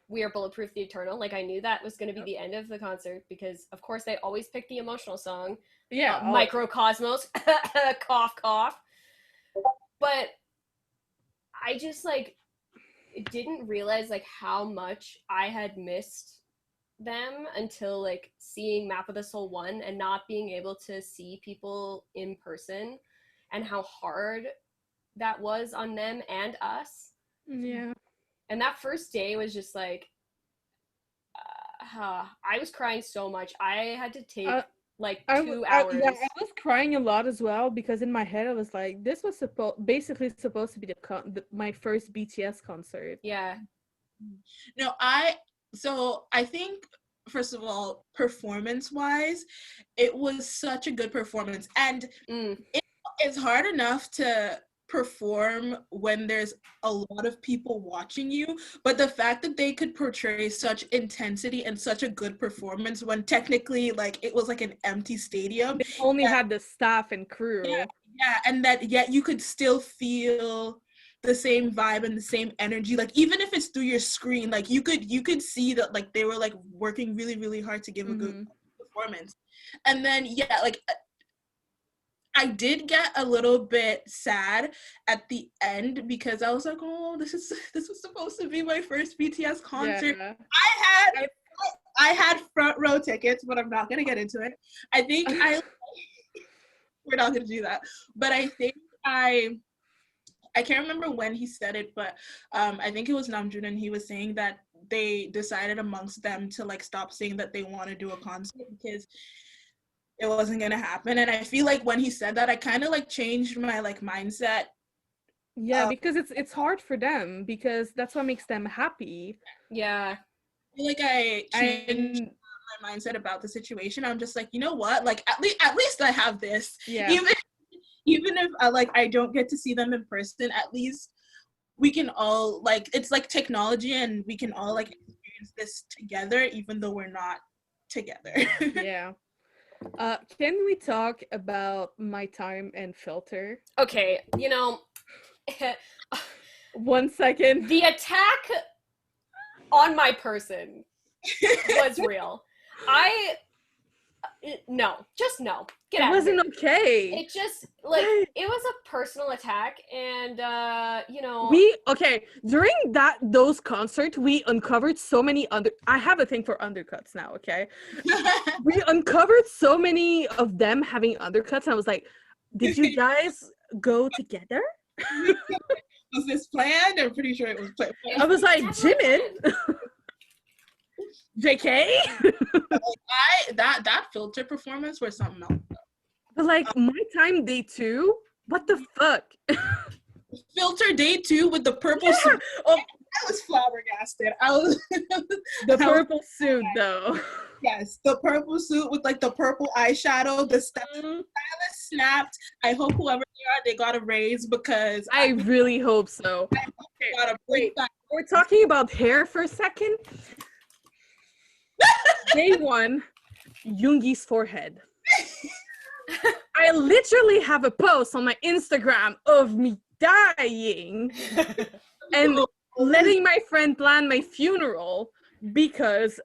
We Are Bulletproof the Eternal. Like I knew that was gonna be the end of the concert because of course they always pick the emotional song. Yeah. Microcosmos. Cough cough. But I just like didn't realize like how much I had missed them until like seeing Map of the Soul 1 and not being able to see people in person and how hard that was on them and us. Yeah. And that first day was just like I was crying so much. I had to take like 2 hours. Yeah, I was crying a lot as well because in my head I was like, this was basically supposed to be my first BTS concert. Yeah. No, I think first of all, performance-wise, it was such a good performance, and it's hard enough to perform when there's a lot of people watching you, but the fact that they could portray such intensity and such a good performance when technically like it was like an empty stadium, they only had the staff and crew. Yeah, and that yet you could still feel the same vibe and the same energy, like even if it's through your screen, like you could see that like they were like working really, really hard to give a good performance. And then like I did get a little bit sad at the end because I was like, oh, this was supposed to be my first BTS concert. Yeah. I had front row tickets, but I'm not gonna get into it. I think we're not gonna do that. But I think I can't remember when he said it, but I think it was Namjoon, and he was saying that they decided amongst them to like stop saying that they want to do a concert because it wasn't gonna happen. And I feel like when he said that, I kind of like changed my like mindset. Yeah, because it's hard for them because that's what makes them happy. Yeah. feel like I changed And my mindset about the situation. I'm just like, you know what? Like at least I have this. yeah. Even if I don't get to see them in person, at least we can all like, it's like technology and we can all like experience this together even though we're not together. Yeah. Can we talk about my time and filter? Okay, you know, 1 second. the attack on my person was real. No, just no. Get It out of here. wasn't okay. It just like it was a personal attack, and you know, During those concerts we uncovered so many I have a thing for undercuts now, okay? We uncovered so many of them having undercuts and I was like, did you guys go together? Was this planned? I'm pretty sure it was planned. I was like, Jimin? JK? That filter performance was something else. But like my time day 2, what the fuck? Filter day 2 with the purple suit. Oh, I was flabbergasted. The purple suit though. Yes, the purple suit with like the purple eyeshadow. The stylist snapped. I hope whoever they got a raise because I really hope so. I hope they got a break. We're talking about hair for a second. Day 1, Yoongi's forehead. I literally have a post on my Instagram of me dying and letting my friend plan my funeral because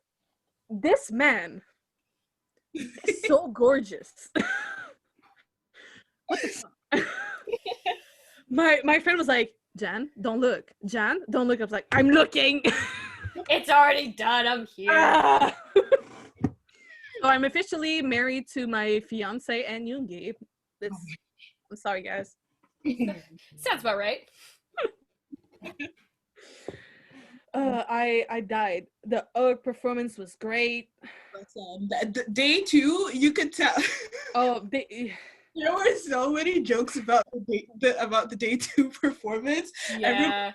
this man is so gorgeous. What the fuck? My friend was like, Jan, don't look. Jan, don't look. I was like, I'm looking. it's already done. I'm here. Ah! So I'm officially married to my fiance and Yoongi. I'm sorry, guys. Sounds about right. I died. The performance was great. Day 2, you could tell. Oh, there were so many jokes about the day 2 performance. Yeah.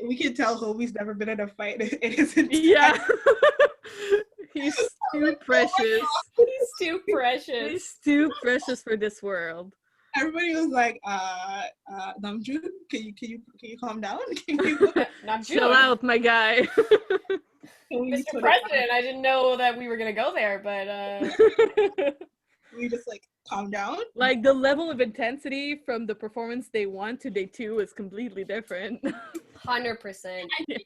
We can tell Hobie's never been in a fight in his entire yeah. He's too precious. He's too precious. He's too precious for this world. Everybody was like, Namjoon, can you calm down? Can you chill out, my guy? Mr. President, I didn't know that we were gonna go there, but we just like calm down. Like the level of intensity from the performance day 1 to day 2 is completely different. 100%. I think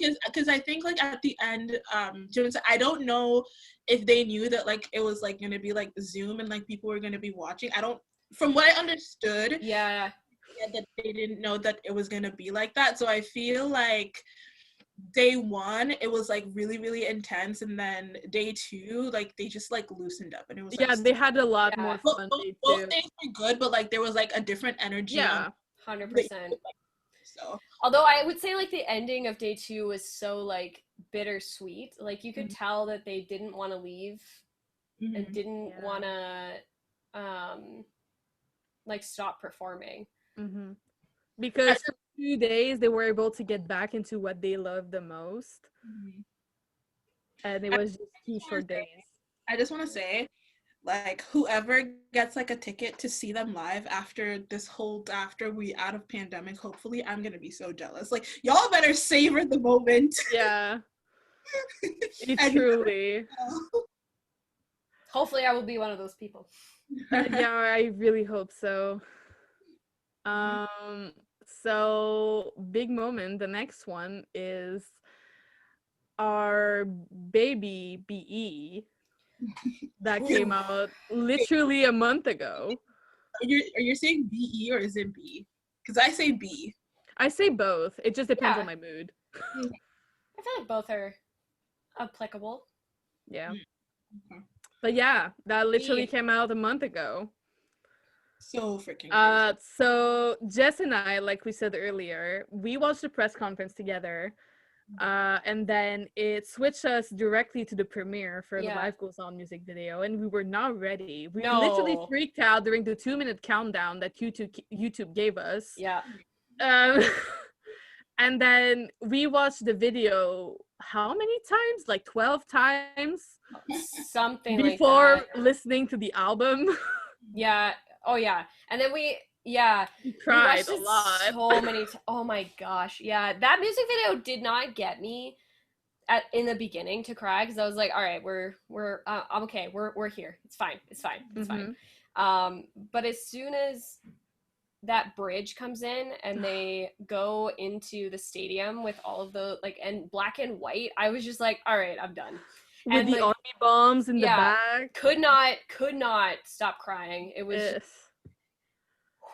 it was because I think like at the end, I don't know if they knew that like it was like gonna be like Zoom and like people were gonna be watching. From what I understood, yeah, that they didn't know that it was gonna be like that. So I feel like day 1 it was like really really intense, and then day 2 like they just like loosened up and it was like, they had a lot more fun. Both days were good, but like there was like a different energy. Yeah, 100%. So although I would say like the ending of day 2 was so like bittersweet, like you could tell that they didn't want to leave and didn't want to like stop performing. Because for 2 days they were able to get back into what they loved the most, and it was just 2 short days. I just want to say, like, whoever gets like a ticket to see them live after we out of pandemic, hopefully, I'm gonna be so jealous. Like, y'all better savor the moment. Yeah. Truly. Hopefully I will be one of those people. Yeah, I really hope so. So big moment. The next one is our baby BE that came out literally a month ago. Are you saying BE or is it B? Because I say B. I say both. It just depends on my mood. I feel like both are applicable. Yeah. But yeah, that literally came out a month ago. So freaking crazy. So Jess and I, like we said earlier, we watched the press conference together, and then it switched us directly to the premiere for the Life Goes On music video, and we were not ready. We literally freaked out during the 2-minute countdown that YouTube gave us. Yeah. And then we watched the video how many times? Like 12 times Something like before that. listening to the album. Yeah. Oh yeah. And then we We we cried watched a it lot. so many oh my gosh. Yeah. That music video did not get me in the beginning to cry because I was like, all right, I'm okay. We're here. It's fine. It's fine. It's fine. Mhm. But as soon as that bridge comes in and they go into the stadium with all of the like and black and white, I was just like, all right, I'm done. With And the like, army bombs in the yeah, back. could not stop crying. It was just, Yes.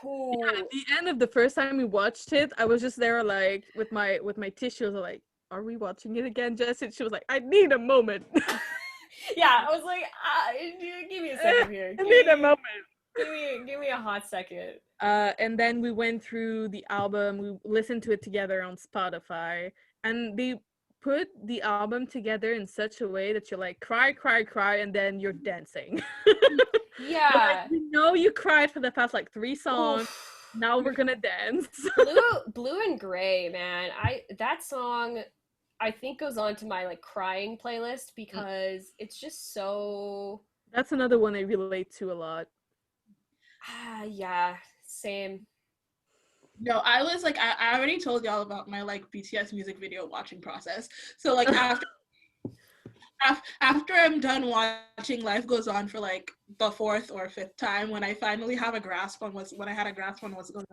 who. At the end of the first time we watched it, I was just there like with my tissues like, are we watching it again, Jess? And she was like, I need a moment. Yeah, I was like, give me a second here. I need a moment. Give me a hot second. And then we went through the album. We listened to it together on Spotify, and they put the album together in such a way that you're like cry, cry, cry, and then you're dancing. Yeah. Like, we know you cried for the past like 3 songs. Oof. Now we're gonna dance. Blue and Gray, man. That song I think goes on to my like crying playlist because it's just so That's another one I relate to a lot. yeah, same. No, I was like, I already told y'all about my like BTS music video watching process. So like after I'm done watching Life Goes On for like the 4th or 5th time, when I finally have a grasp on what's going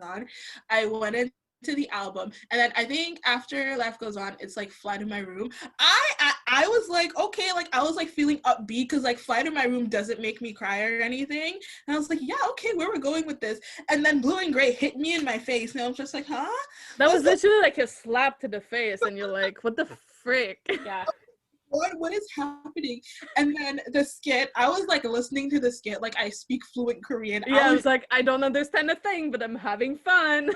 on, I went into the album, and then I think after Life Goes On, it's like Fly to My Room. I was like, okay, like I was like feeling upbeat because like Fly to My Room doesn't make me cry or anything, and I was like, yeah, okay, where we're going with this, and then Blue and Gray hit me in my face, and I was just like, huh? That was literally like a slap to the face, and you're like, what the frick? Yeah. What is happening? And then the skit, I was like listening to the skit like I speak fluent Korean. Yeah, I was like, I don't understand a thing, but I'm having fun.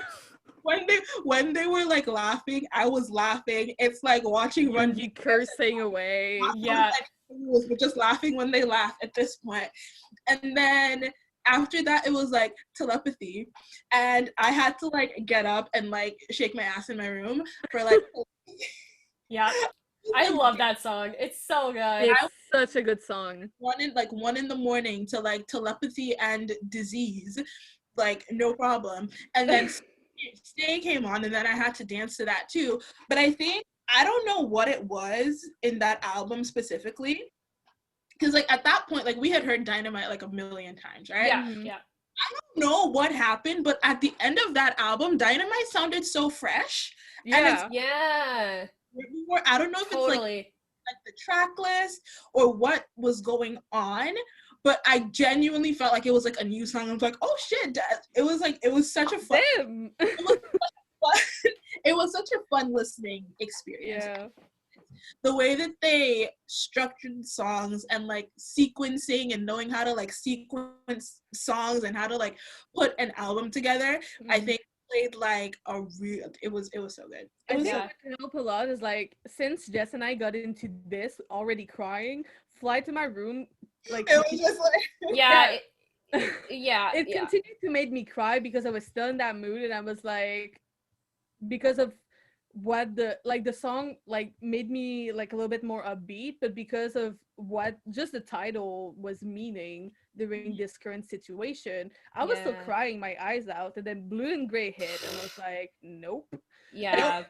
When they were like laughing, I was laughing. It's like watching Run. You cursing away. Yeah. Was just laughing when they laugh at this point. And then after that, it was like Telepathy, and I had to like get up and like shake my ass in my room for like. Yeah. I love that song. It's so good. It's such a good song. 1 in the morning to like Telepathy and Disease, like no problem. And then Stay came on, and then I had to dance to that too. But I don't know what it was in that album specifically, because like at that point, like we had heard Dynamite like a million times, right? Yeah, Mhm. yeah. I don't know what happened, but at the end of that album, Dynamite sounded so fresh. Yeah. And it's Yeah. more, I don't know if Totally. it's like the track list or what was going on, but I genuinely felt like it was like a new song. I was like, oh shit, it was such a fun. Damn. It was such a fun listening experience. Yeah. The way that they structured songs and like sequencing and knowing how to like sequence songs and how to like put an album together, I think played like a real. It was so good. I think what can help a lot is like, since Jess and I got into this already crying, Fly to My Room, like it was just like Yeah. yeah. It continued to make me cry because I was still in that mood, and I was like, because of what the song like made me like a little bit more upbeat, but because of what just the title was meaning during this current situation, I was still crying my eyes out. And then Blue and Gray hit, and I was like, nope. Yeah.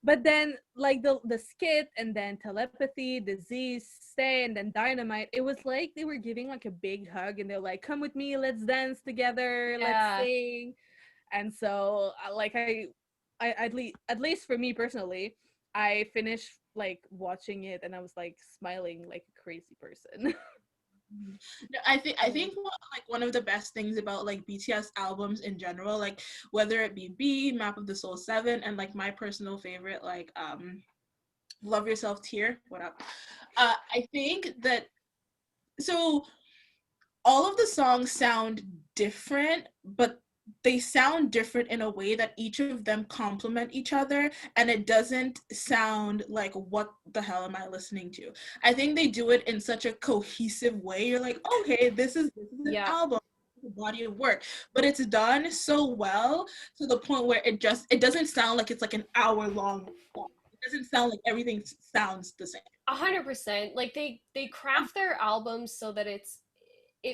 But then like the skit, and then Telepathy, Disease, Stay, and then Dynamite, it was like they were giving like a big hug, and they're like, come with me, let's dance together, let's sing. And so like at least for me personally, I finished like watching it, and I was like smiling like a crazy person. I think like one of the best things about like BTS albums in general, like whether it be Map of the Soul 7, and like my personal favorite, like Love Yourself Tear, what up? I think that so all of the songs sound different, but they sound different in a way that each of them complement each other, and it doesn't sound like what the hell am I listening to. I think they do it in such a cohesive way. You're like, okay, this is an album, a body of work, but it's done so well to the point where it doesn't sound like it's like an hour long. doesn't sound like everything sounds the same. 100%. Like they craft their albums so that it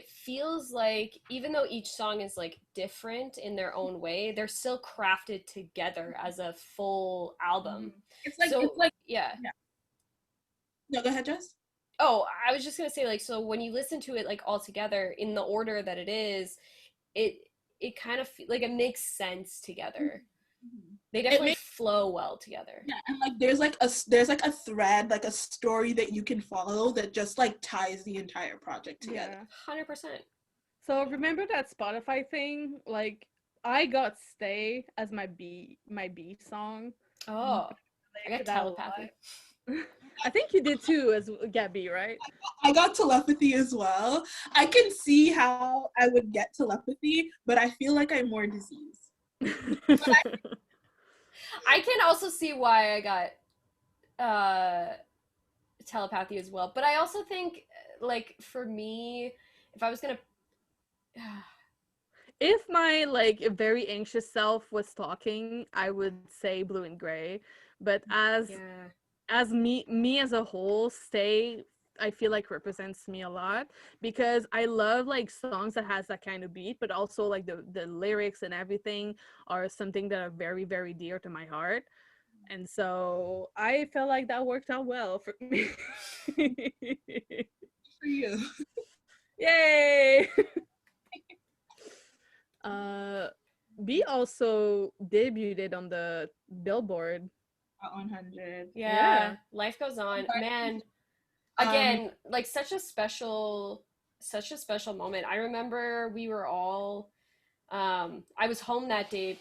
feels like even though each song is like different in their own way, they're still crafted together as a full album. It's like yeah. No, go ahead, Jess. Oh, I was just gonna say, like, so when you listen to it like all together in the order that it is, it kind of like it makes sense together. They definitely flow well together. Yeah, and like there's like a thread, like a story that you can follow that just like ties the entire project together. 100%. So remember that Spotify thing? Like I got "Stay" as my B song. Oh, I got telepathy. I think you did too, as Gabby, right? I got telepathy as well. I can see how I would get telepathy, but I feel like I'm more diseased. I can also see why I got telepathy as well. But I also think, like, for me, if I was gonna if my like very anxious self was talking, I would say "Blue and Gray." But as me as a whole, "Stay" I feel like represents me a lot because I love like songs that has that kind of beat, but also like the lyrics and everything are something that are very, very dear to my heart. And so I felt like that worked out well for me. For you. Yay! B also debuted on the Billboard Hot 100. Yeah, life goes on. Man, again, like such a special moment. I remember we were all I was home that day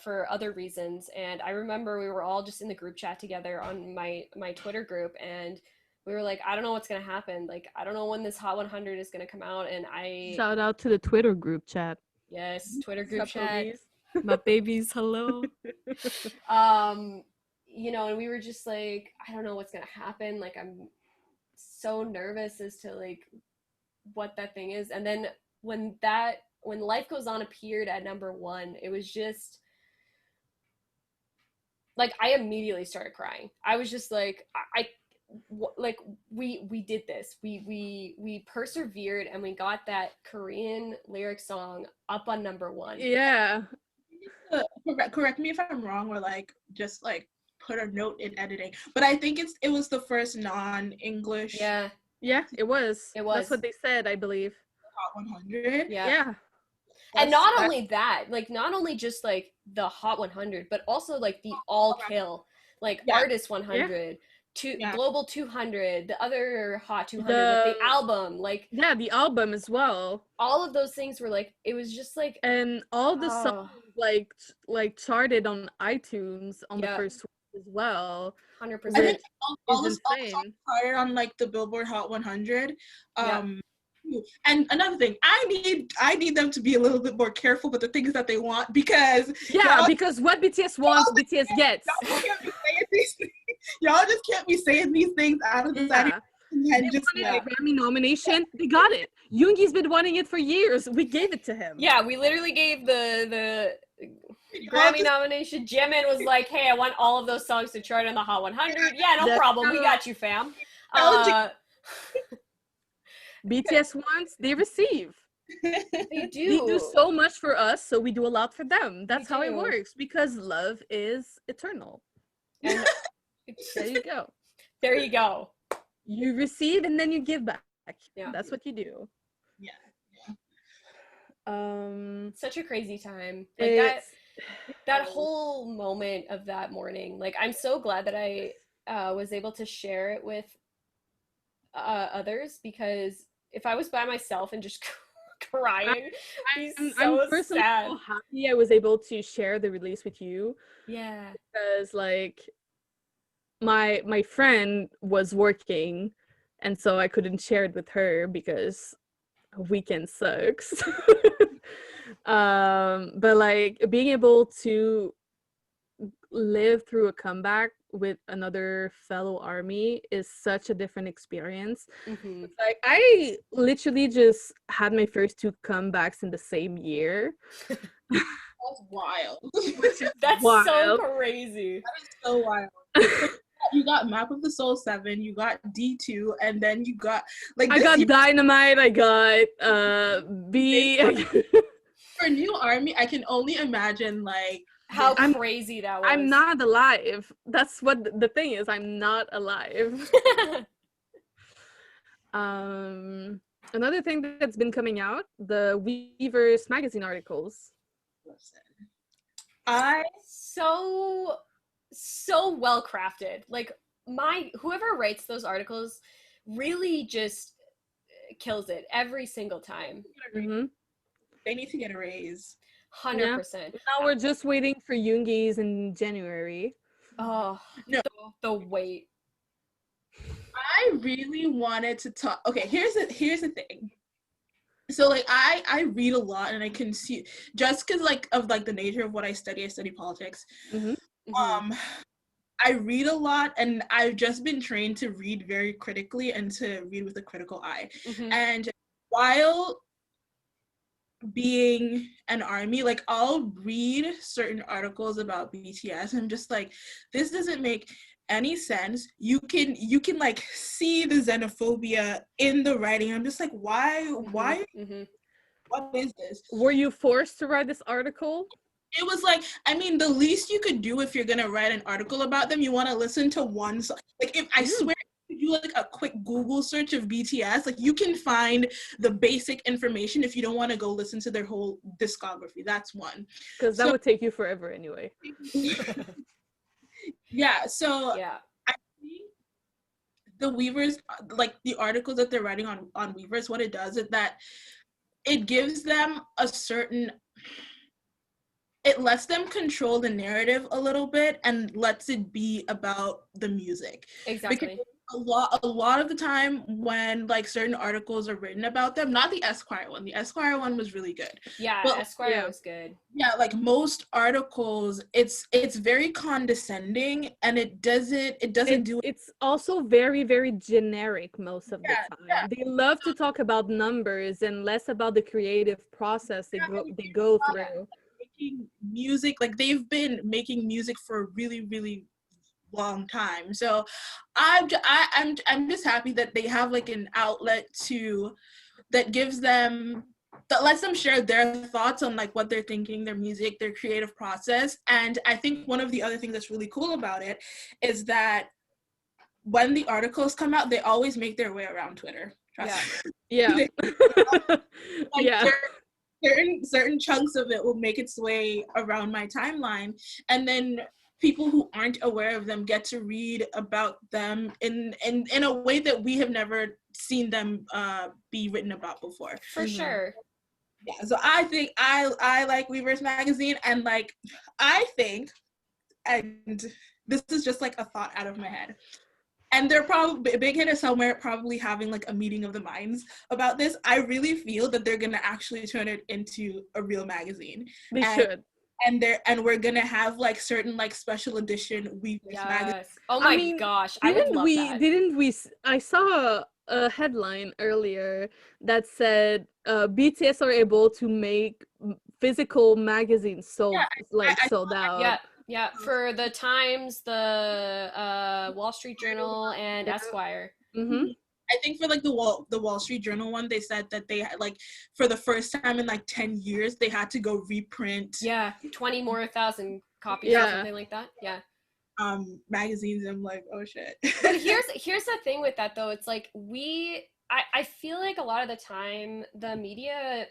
for other reasons, and I remember we were all just in the group chat together on my Twitter group, and we were like, I don't know what's gonna happen. Like, I don't know when this Hot 100 is gonna come out, and shout out to the Twitter group chat. Yes, Twitter group chat. Babies? My babies, hello. You know, and we were just like, I don't know what's gonna happen. Like, I'm so nervous as to like what that thing is. And then when Life Goes On appeared at #1, it was just like I immediately started crying. I was just like, we did this. We persevered and we got that Korean lyric song up on #1. Yeah. Correct me if I'm wrong, or like just like put a note in editing, but I think it was the first non-English. Yeah, it was. That's what they said, I believe. Hot 100. Yeah. And not only that, like not only just like the Hot 100, but also like the all kill, like Artist 100, Global 200, the other Hot 200 with the album, like the album as well. All of those things were like, it was just like, and all the songs like charted on iTunes on the first week as well. 100%. All the songs charted on like the Billboard Hot 100. And another thing, I need them to be a little bit more careful with the things that they want, because because what BTS wants, BTS gets. Y'all just can't be saying these things out of the side. And just a Grammy nomination, they got it. Yoongi's been wanting it for years. We gave it to him. Yeah, we literally gave the Grammy nomination. Jimin was like, "Hey, I want all of those songs to chart on the Hot 100." Yeah, no problem. We got you, fam. BTS wants, they receive. They do. They do so much for us, so we do a lot for them. That's how it works, because love is eternal. And there you go. There you go. You receive and then you give back. Yeah, that's what you do. Such a crazy time. Like that whole moment of that morning. Like, I'm so glad that I was able to share it with others, because if I was by myself and just crying, I'm personally sad. So happy I was able to share the release with you. Yeah, because like my friend was working, and so I couldn't share it with her because weekend sucks. But like being able to live through a comeback with another fellow army is such a different experience. Mm-hmm. Like I literally just had my first 2 comebacks in the same year. That's wild. That's wild. So crazy. That is so wild. you got Map of the Soul 7, you got D2, and then you got like I this got year, Dynamite, I got B. for new Army, I can only imagine like How I'm- crazy that was. I'm not alive. That's what the thing is. I'm not alive. Another thing that's been coming out, the Weavers magazine articles. I so well crafted. Like whoever writes those articles really just kills it every single time. Mm-hmm. they need to get a raise. 100%. Now we're just waiting for Yoongi's in January. Oh, No. the wait. I really wanted to talk. Okay, here's the thing. So like I read a lot and I can see, just because like of like the nature of what I study politics. Mm-hmm. I read a lot and I've just been trained to read very critically and to read with a critical eye. Mm-hmm. And while being an Army, like I'll read certain articles about BTS and I'm just like, this doesn't make any sense. You can like see the xenophobia in the writing. I'm just like, why Mm-hmm. what is this? Were you forced to write this article? It was like, I mean, the least you could do if you're gonna write an article about them, you want to listen to one song. Like, if I swear, if you do like a quick Google search of BTS, like you can find the basic information if you don't want to go listen to their whole discography. That's one. Because that would take you forever anyway. Yeah. So Yeah. I think the Weavers, like the articles that they're writing on Weavers, what it does is that it gives them a certain, it lets them control the narrative a little bit and lets it be about the music. Exactly. Because a lot of the time when like certain articles are written about them, not the Esquire one. The Esquire one was really good. Yeah, but, Esquire was good. Yeah, like most articles, it's very condescending and it doesn't do. It's also very, very generic most of the time. Yeah. They love to talk about numbers and less about the creative process they go through. Making music, like they've been making music for a really, really long time. So I'm just happy that they have like an outlet that gives them, that lets them share their thoughts on like what they're thinking, their music, their creative process. And I think one of the other things that's really cool about it is that when the articles come out, they always make their way around Twitter. Yeah. Yeah. Certain chunks of it will make its way around my timeline, and then people who aren't aware of them get to read about them in a way that we have never seen them be written about before. For sure. Yeah, so I think I like Weavers magazine, and like I think, and this is just like a thought out of my head, and they're probably, Big Hit is somewhere probably having like a meeting of the minds about this. I really feel that they're gonna actually turn it into a real magazine. They should. And we're gonna have like certain like special edition Weavers magazine. Oh my gosh, I would love that. Didn't we? I saw a headline earlier that said BTS are able to make physical magazines sold out. Yeah, for the Times, the Wall Street Journal, and Esquire. Mm-hmm. I think for like the Wall Street Journal one, they said that they had like for the first time in like 10 years they had to go reprint. Yeah, 20,000 more copies or something like that. Yeah. Magazines. I'm like, oh shit. But here's the thing with that though. It's like I feel like a lot of the time the media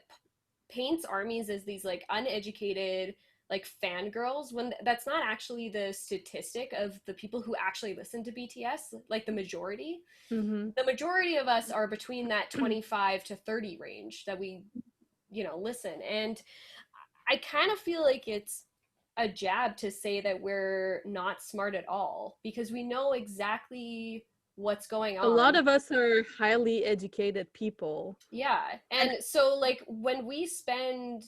paints armies as these like uneducated like fangirls, when that's not actually the statistic of the people who actually listen to BTS, like the majority. Mm-hmm. The majority of us are between that 25 to 30 range that we, listen. And I kind of feel like it's a jab to say that we're not smart at all, because we know exactly what's going on. A lot of us are highly educated people. Yeah. And so like when we spend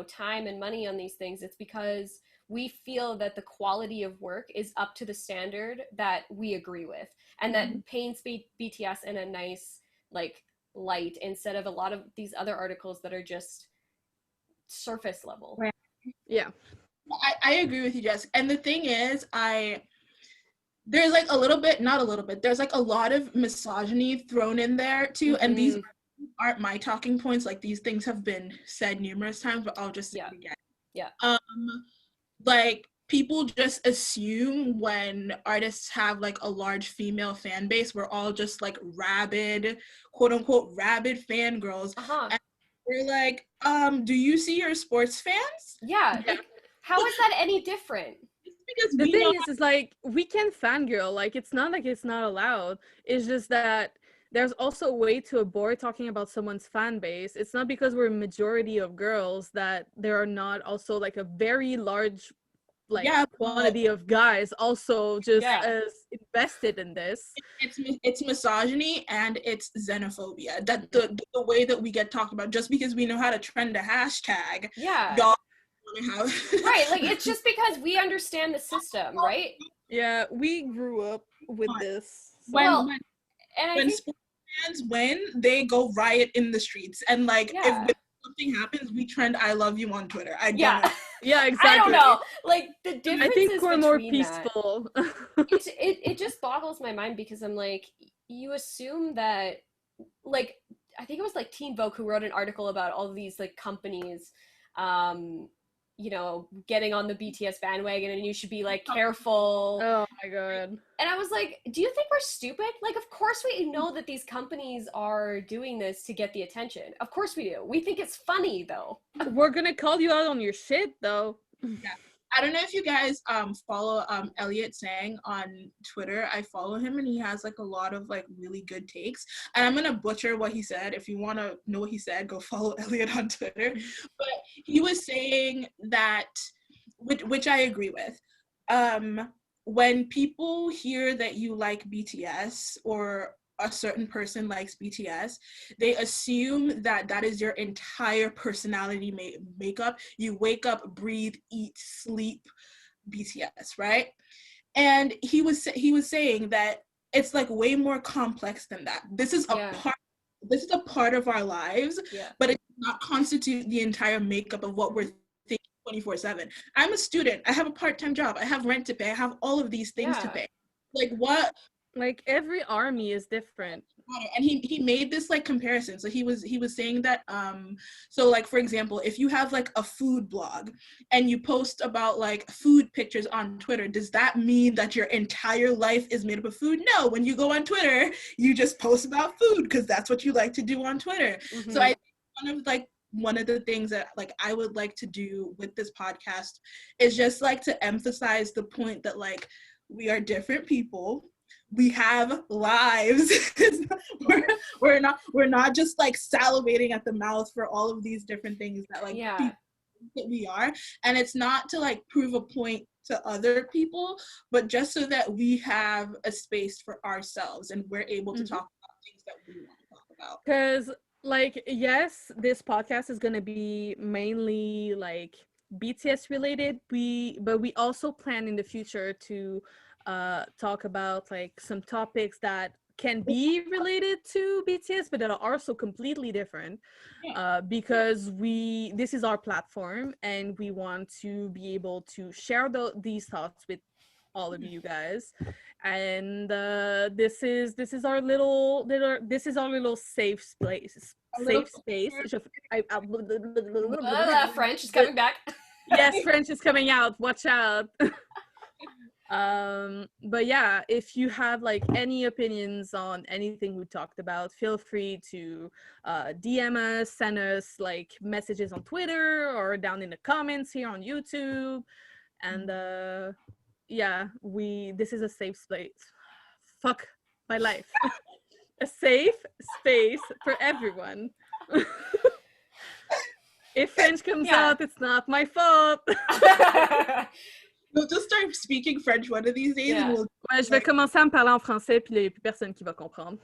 time and money on these things, it's because we feel that the quality of work is up to the standard that we agree with, and that paints BTS in a nice like light, instead of a lot of these other articles that are just surface level. Yeah, I agree with you, Jess. And the thing is, there's like a little bit, not a little bit, there's like a lot of misogyny thrown in there too. And these aren't my talking points. Like these things have been said numerous times, but I'll just say it again. Yeah. Like people just assume when artists have like a large female fan base, we're all just like rabid, quote unquote, rabid fangirls. And we're like, do you see your sports fans? Yeah. Like, how is that any different? Because the thing is like we can fangirl. Like it's not like it's not allowed. It's just that there's also a way to avoid talking about someone's fan base. It's not because we're a majority of girls that there are not also like a very large like quantity of guys also just as invested in this. It's misogyny and it's xenophobia. That the way that we get talked about just because we know how to trend a hashtag. Y'all have right, like it's just because we understand the system, right? Yeah, we grew up with this. So. When sports fans win, they go riot in the streets, and like if something happens, we trend "I love you" on Twitter. Yeah, exactly. I don't know. Like the difference. I think we're more peaceful. It just boggles my mind because I'm like, you assume that, like, I think it was like Teen Vogue who wrote an article about all of these like companies, you know, getting on the BTS bandwagon, and you should be like careful. Oh my god. And I was like, do you think we're stupid? Like, of course we know that these companies are doing this to get the attention. Of course we do. We think it's funny though. We're gonna call you out on your shit though. Yeah. I don't know if you guys follow Elliot Sang on Twitter. I follow him and he has like a lot of like really good takes. And I'm gonna butcher what he said. If you want to know what he said, go follow Elliot on Twitter. But he was saying that, which I agree with. When people hear that you like BTS or a certain person likes BTS, they assume that that is your entire personality makeup. You wake up, breathe, eat, sleep BTS, right? And he was saying that it's like way more complex than that. This is a part of our lives, but it does not constitute the entire makeup of what we're thinking 24/7. I'm a student. I have a part-time job. I have rent to pay. I have all of these things to pay. Like what? Like every army is different. And he made this like comparison. So he was saying that so like for example, if you have like a food blog and you post about like food pictures on Twitter, does that mean that your entire life is made up of food? No, when you go on Twitter, you just post about food because that's what you like to do on Twitter. So I think one of the things that like I would like to do with this podcast is just like to emphasize the point that like we are different people. We have lives. we're not just like salivating at the mouth for all of these different things that like people that we are. And it's not to like prove a point to other people, but just so that we have a space for ourselves and we're able to talk about things that we want to talk about. Because like, yes, this podcast is going to be mainly like BTS related, but we also plan in the future to talk about like some topics that can be related to BTS but that are also completely different, because this is our platform and we want to be able to share these thoughts with all of you guys, and this is our little safe space. French is coming back. Yes, French is coming out. Watch out. But yeah, if you have like any opinions on anything we talked about, feel free to DM us, send us like messages on Twitter or down in the comments here on YouTube. And yeah, this is a safe space. Fuck my life. A safe space for everyone. If French comes out, it's not my fault. We'll just start speaking French one of these days. And je vais commencer à me parler en français, puis il n'y a plus personne qui va comprendre.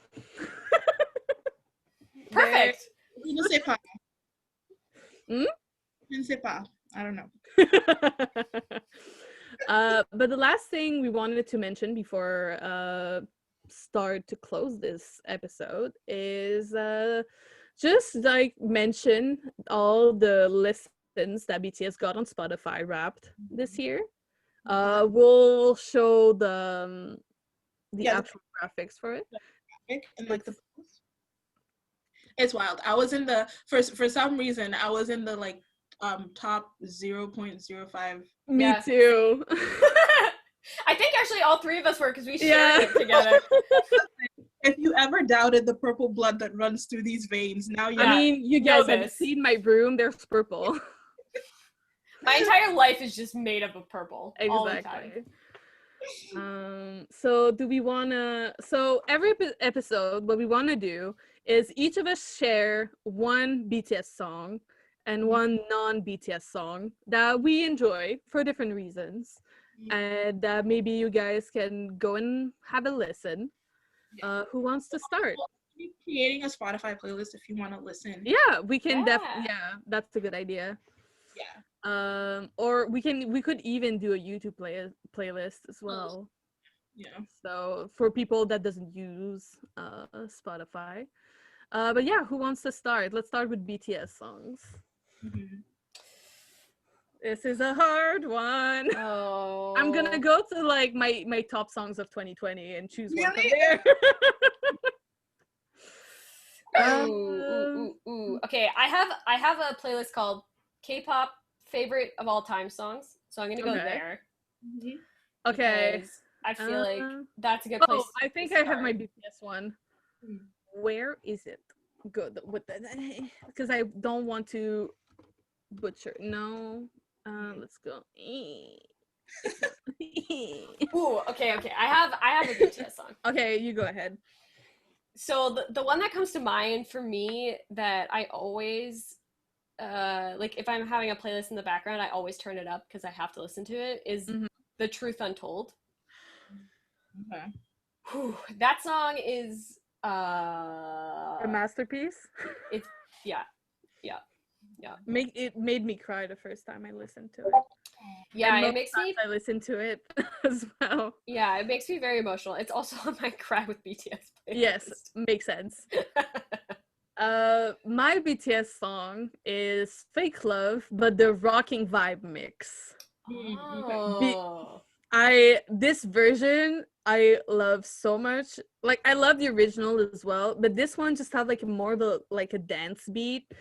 Perfect. Je ne sais pas. Je ne sais pas. I don't know. But the last thing we wanted to mention before start to close this episode is just like mention all the listens that BTS got on Spotify Wrapped this year. We'll show the the Yeah, actual graphics for it. and like the it's wild. I was in the for some reason I was in the like top 0.05. Me Yeah. too. I think actually all three of us were because we Yeah. shared it together. If you ever doubted the purple blood that runs through these veins, now you I Yeah, mean, you know guys have this. seen my room. There's purple. My entire life is just made up of purple all the time. Exactly. So do we wanna? So every episode, what we wanna do is each of us share one BTS song and one non-BTS song that we enjoy for different reasons, and that maybe you guys can go and have a listen. Who wants to start? We're creating a Spotify playlist if you want to listen. Yeah, we can Yeah. definitely. Yeah, that's a good idea. Yeah. Or we could even do a YouTube playlist as well. Yeah. So for people that doesn't use Spotify. But yeah, who wants to start? Let's start with BTS songs. Mhm. This is a hard one. Oh. I'm gonna go to like my top songs of 2020 and choose one from Really? there. Ooh. Okay, I have a playlist called K-pop favorite of all time songs, so I'm gonna go Okay. there. Mhm. Okay. Because I feel like that's a good place. Oh, I think to I have my start. BTS one. Mm. Where is it? Good with the because I don't want to butcher. No. Let's go. Ooh, okay. I have a BTS song. Okay, you go ahead. So the one that comes to mind for me that I always like if I'm having a playlist in the background, I always turn it up because I have to listen to it is The Truth Untold. Okay. Whew, that song is A masterpiece. It's yeah. It made me cry the first time I listened to it. Yeah, And it most makes times me I listen to it as well. yeah, it makes me very emotional. It's also on my Cry with BTS playlist. Yes, makes sense. My BTS song is Fake Love, but the rocking vibe mix. Oh. This version I love so much. Like I love the original as well, but this one just had like more of a dance beat,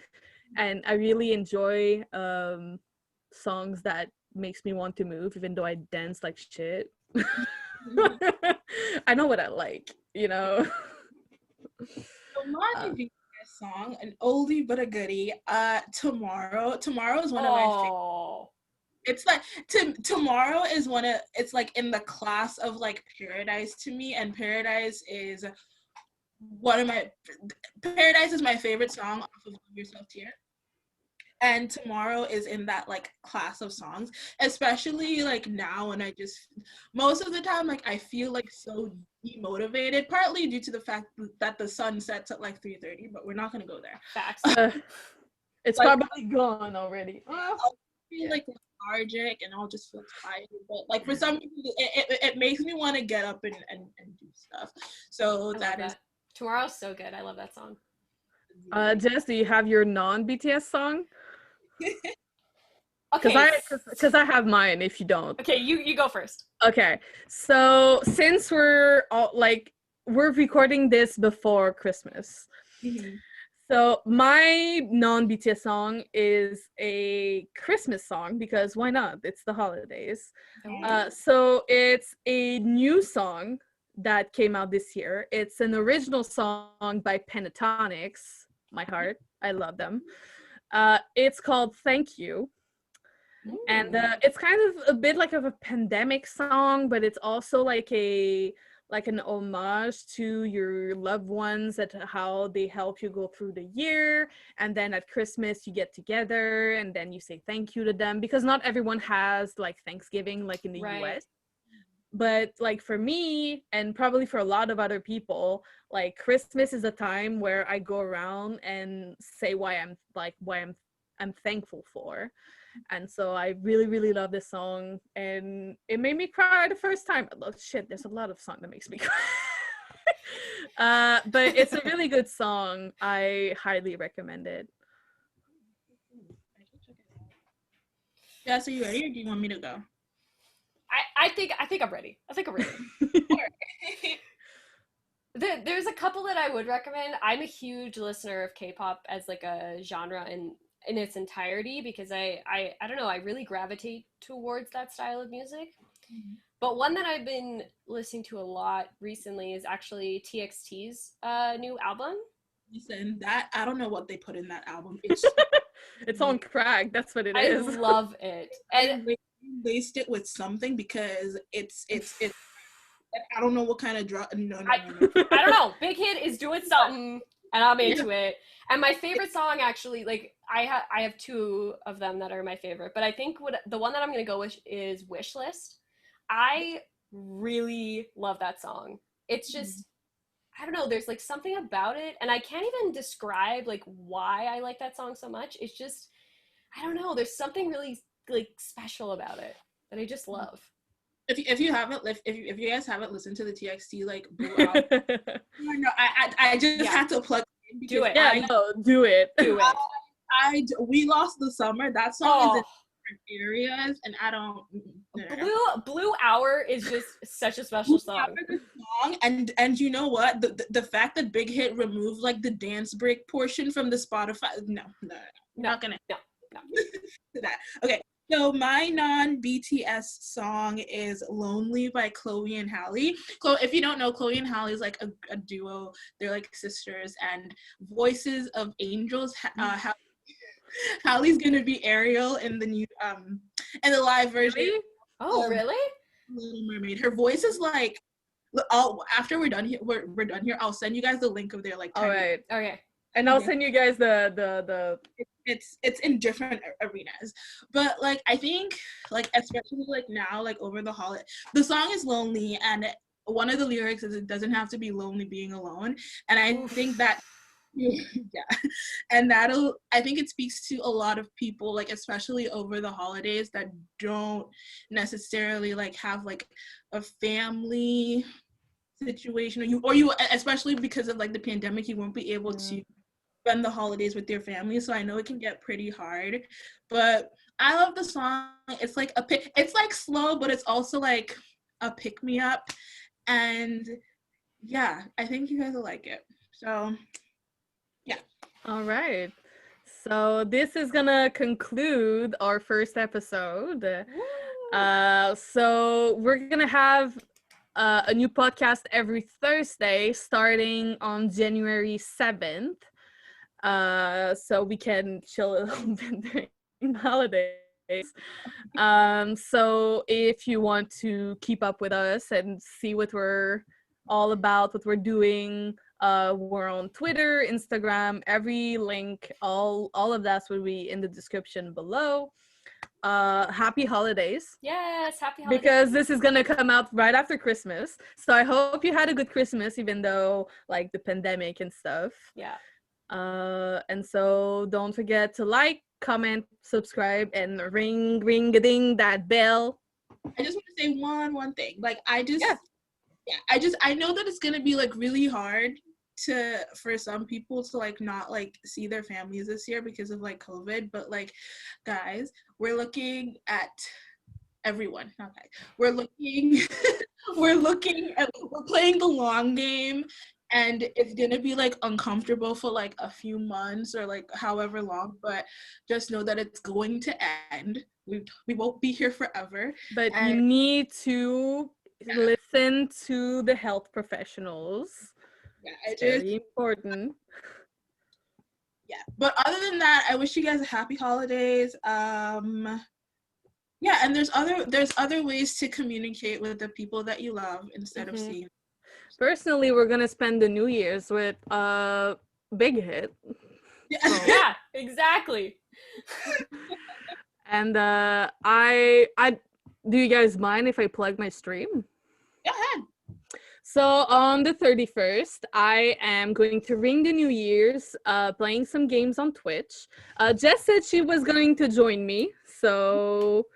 and I really enjoy songs that makes me want to move even though I dance like shit. I know what I like, you know. So my BTS song, an oldie but a goodie. Tomorrow is one of my favorite. Oh. It's like Tomorrow is it's like in the class of like Paradise to me, and Paradise is my favorite song off of Love Yourself Here. And Tomorrow is in that like class of songs, especially like now when most of the time like I feel like so demotivated, partly due to the fact that the sun sets at like 3:30, but we're not gonna go there. Facts. It's Like, probably gone already. I'll feel like lethargic and I'll just feel tired, but like for some people it makes me want to get up and do stuff. So that is Tomorrow's so good. I love that song. Jess, do you have your non-BTS song? Okay. Because I have mine if you don't. Okay, you go first. Okay, so since we're recording this before Christmas, so my non-BTS song is a Christmas song because why not? It's the holidays. So it's a new song that came out this year. It's an original song by Pentatonics. My heart, I love them. It's called Thank You. And it's kind of a bit like of a pandemic song, but it's also like an homage to your loved ones, at how they help you go through the year, and then at Christmas you get together and then you say thank you to them, because not everyone has like Thanksgiving like in the US. But like for me, and probably for a lot of other people, like Christmas is a time where I go around and say why I'm thankful for. And so I really, really love this song, and it made me cry the first time. Oh shit, there's a lot of song that makes me cry. But it's a really good song. I highly recommend it. Yeah, so you ready or do you want me to go? I think I'm ready. I think I'm ready. There's a couple that I would recommend. I'm a huge listener of K-pop as like a genre in its entirety because I don't know, I really gravitate towards that style of music. But one that I've been listening to a lot recently is actually TXT's new album. Listen, that I don't know what they put in that album. It's It's on crack. That's what it I is. love it. And they laced it with something because it's I don't know what kind of drug. No. I don't know. Big Hit is doing something, and I'm into it. And my favorite song, actually, like I have two of them that are my favorite, but I think the one that I'm gonna go with is Wish List. I really love that song. It's just I don't know. There's like something about it, and I can't even describe like why I like that song so much. It's just I don't know. There's something really like special about it that I just love. If you haven't if you guys haven't listened to the TXT like Blue album, no, I just had to plug in because Do it. Yeah, no, do it. Do it. We Lost the Summer. That song is in different areas, and I don't. Blue Hour is just such a special song. And you know what? The fact that Big Hit removed like the dance break portion from the Spotify. No. Not gonna. No. That. Okay. So my non-BTS song is Lonely by Chloe and Halle. If you don't know, Chloe and Halle is like a duo. They're like sisters and voices of angels. Halle's gonna be Ariel in the new in the live version. Oh, really? Little Mermaid. Her voice is like after we're done here, we're done here. I'll send you guys the link of their like. All right. Okay. And I'll send you guys the it's in different arenas, but like I think like especially like now like over the holiday, the song is lonely, and one of the lyrics is it doesn't have to be lonely being alone, and I think that and I think it speaks to a lot of people like especially over the holidays that don't necessarily like have like a family situation, or you especially because of like the pandemic you won't be able to spend the holidays with your family, so I know it can get pretty hard, but I love the song. It's like it's like slow, but it's also like a pick me up, and yeah, I think you guys will like it. So yeah. All right. So this is gonna conclude our first episode. So we're gonna have a new podcast every Thursday starting on January 7th. So we can chill a little bit during the holidays. So if you want to keep up with us and see what we're all about, what we're doing, we're on Twitter, Instagram, every link, all of that will be in the description below. Happy holidays. Yes, happy holidays. Because this is gonna come out right after Christmas. So I hope you had a good Christmas, even though like the pandemic and stuff. Yeah. And so don't forget to like, comment, subscribe, and ring-a-ding that bell. I just want to say one thing. Like I know that it's gonna be like really hard for some people to like not like see their families this year because of like COVID, but like guys, we're looking at everyone, not guys. We're playing the long game, and it's gonna be like uncomfortable for like a few months or like however long, but just know that it's going to end. We won't be here forever, but you need to listen to the health professionals. It's very important. Yeah, but other than that, I wish you guys a happy holidays. Yeah, and there's other ways to communicate with the people that you love instead of seeing. Personally, we're gonna spend the New Year's with Big Hit. Yeah, exactly. And I do you guys mind if I plug my stream? Go ahead. So on the 31st, I am going to ring the New Year's, playing some games on Twitch. Jess said she was going to join me, so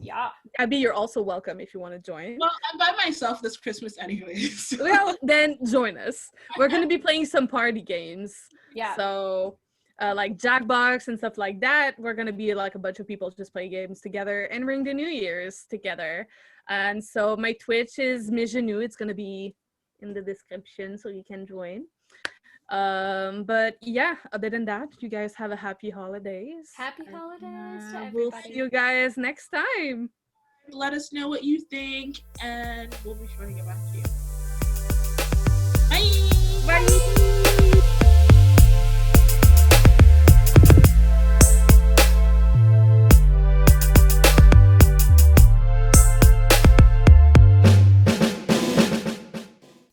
yeah. Abby, you're also welcome if you want to join. Well, I'm by myself this Christmas anyways. So. Well, then join us. We're going to be playing some party games. Yeah. So like Jackbox and stuff like that. We're going to be like a bunch of people just play games together and ring the New Year's together. And so my Twitch is Mijanu. It's gonna be in the description so you can join. But yeah, other than that, you guys have a happy holidays. Happy holidays to We'll everybody. see you guys next time. Let us know what you think, and we'll be sure to get back to you.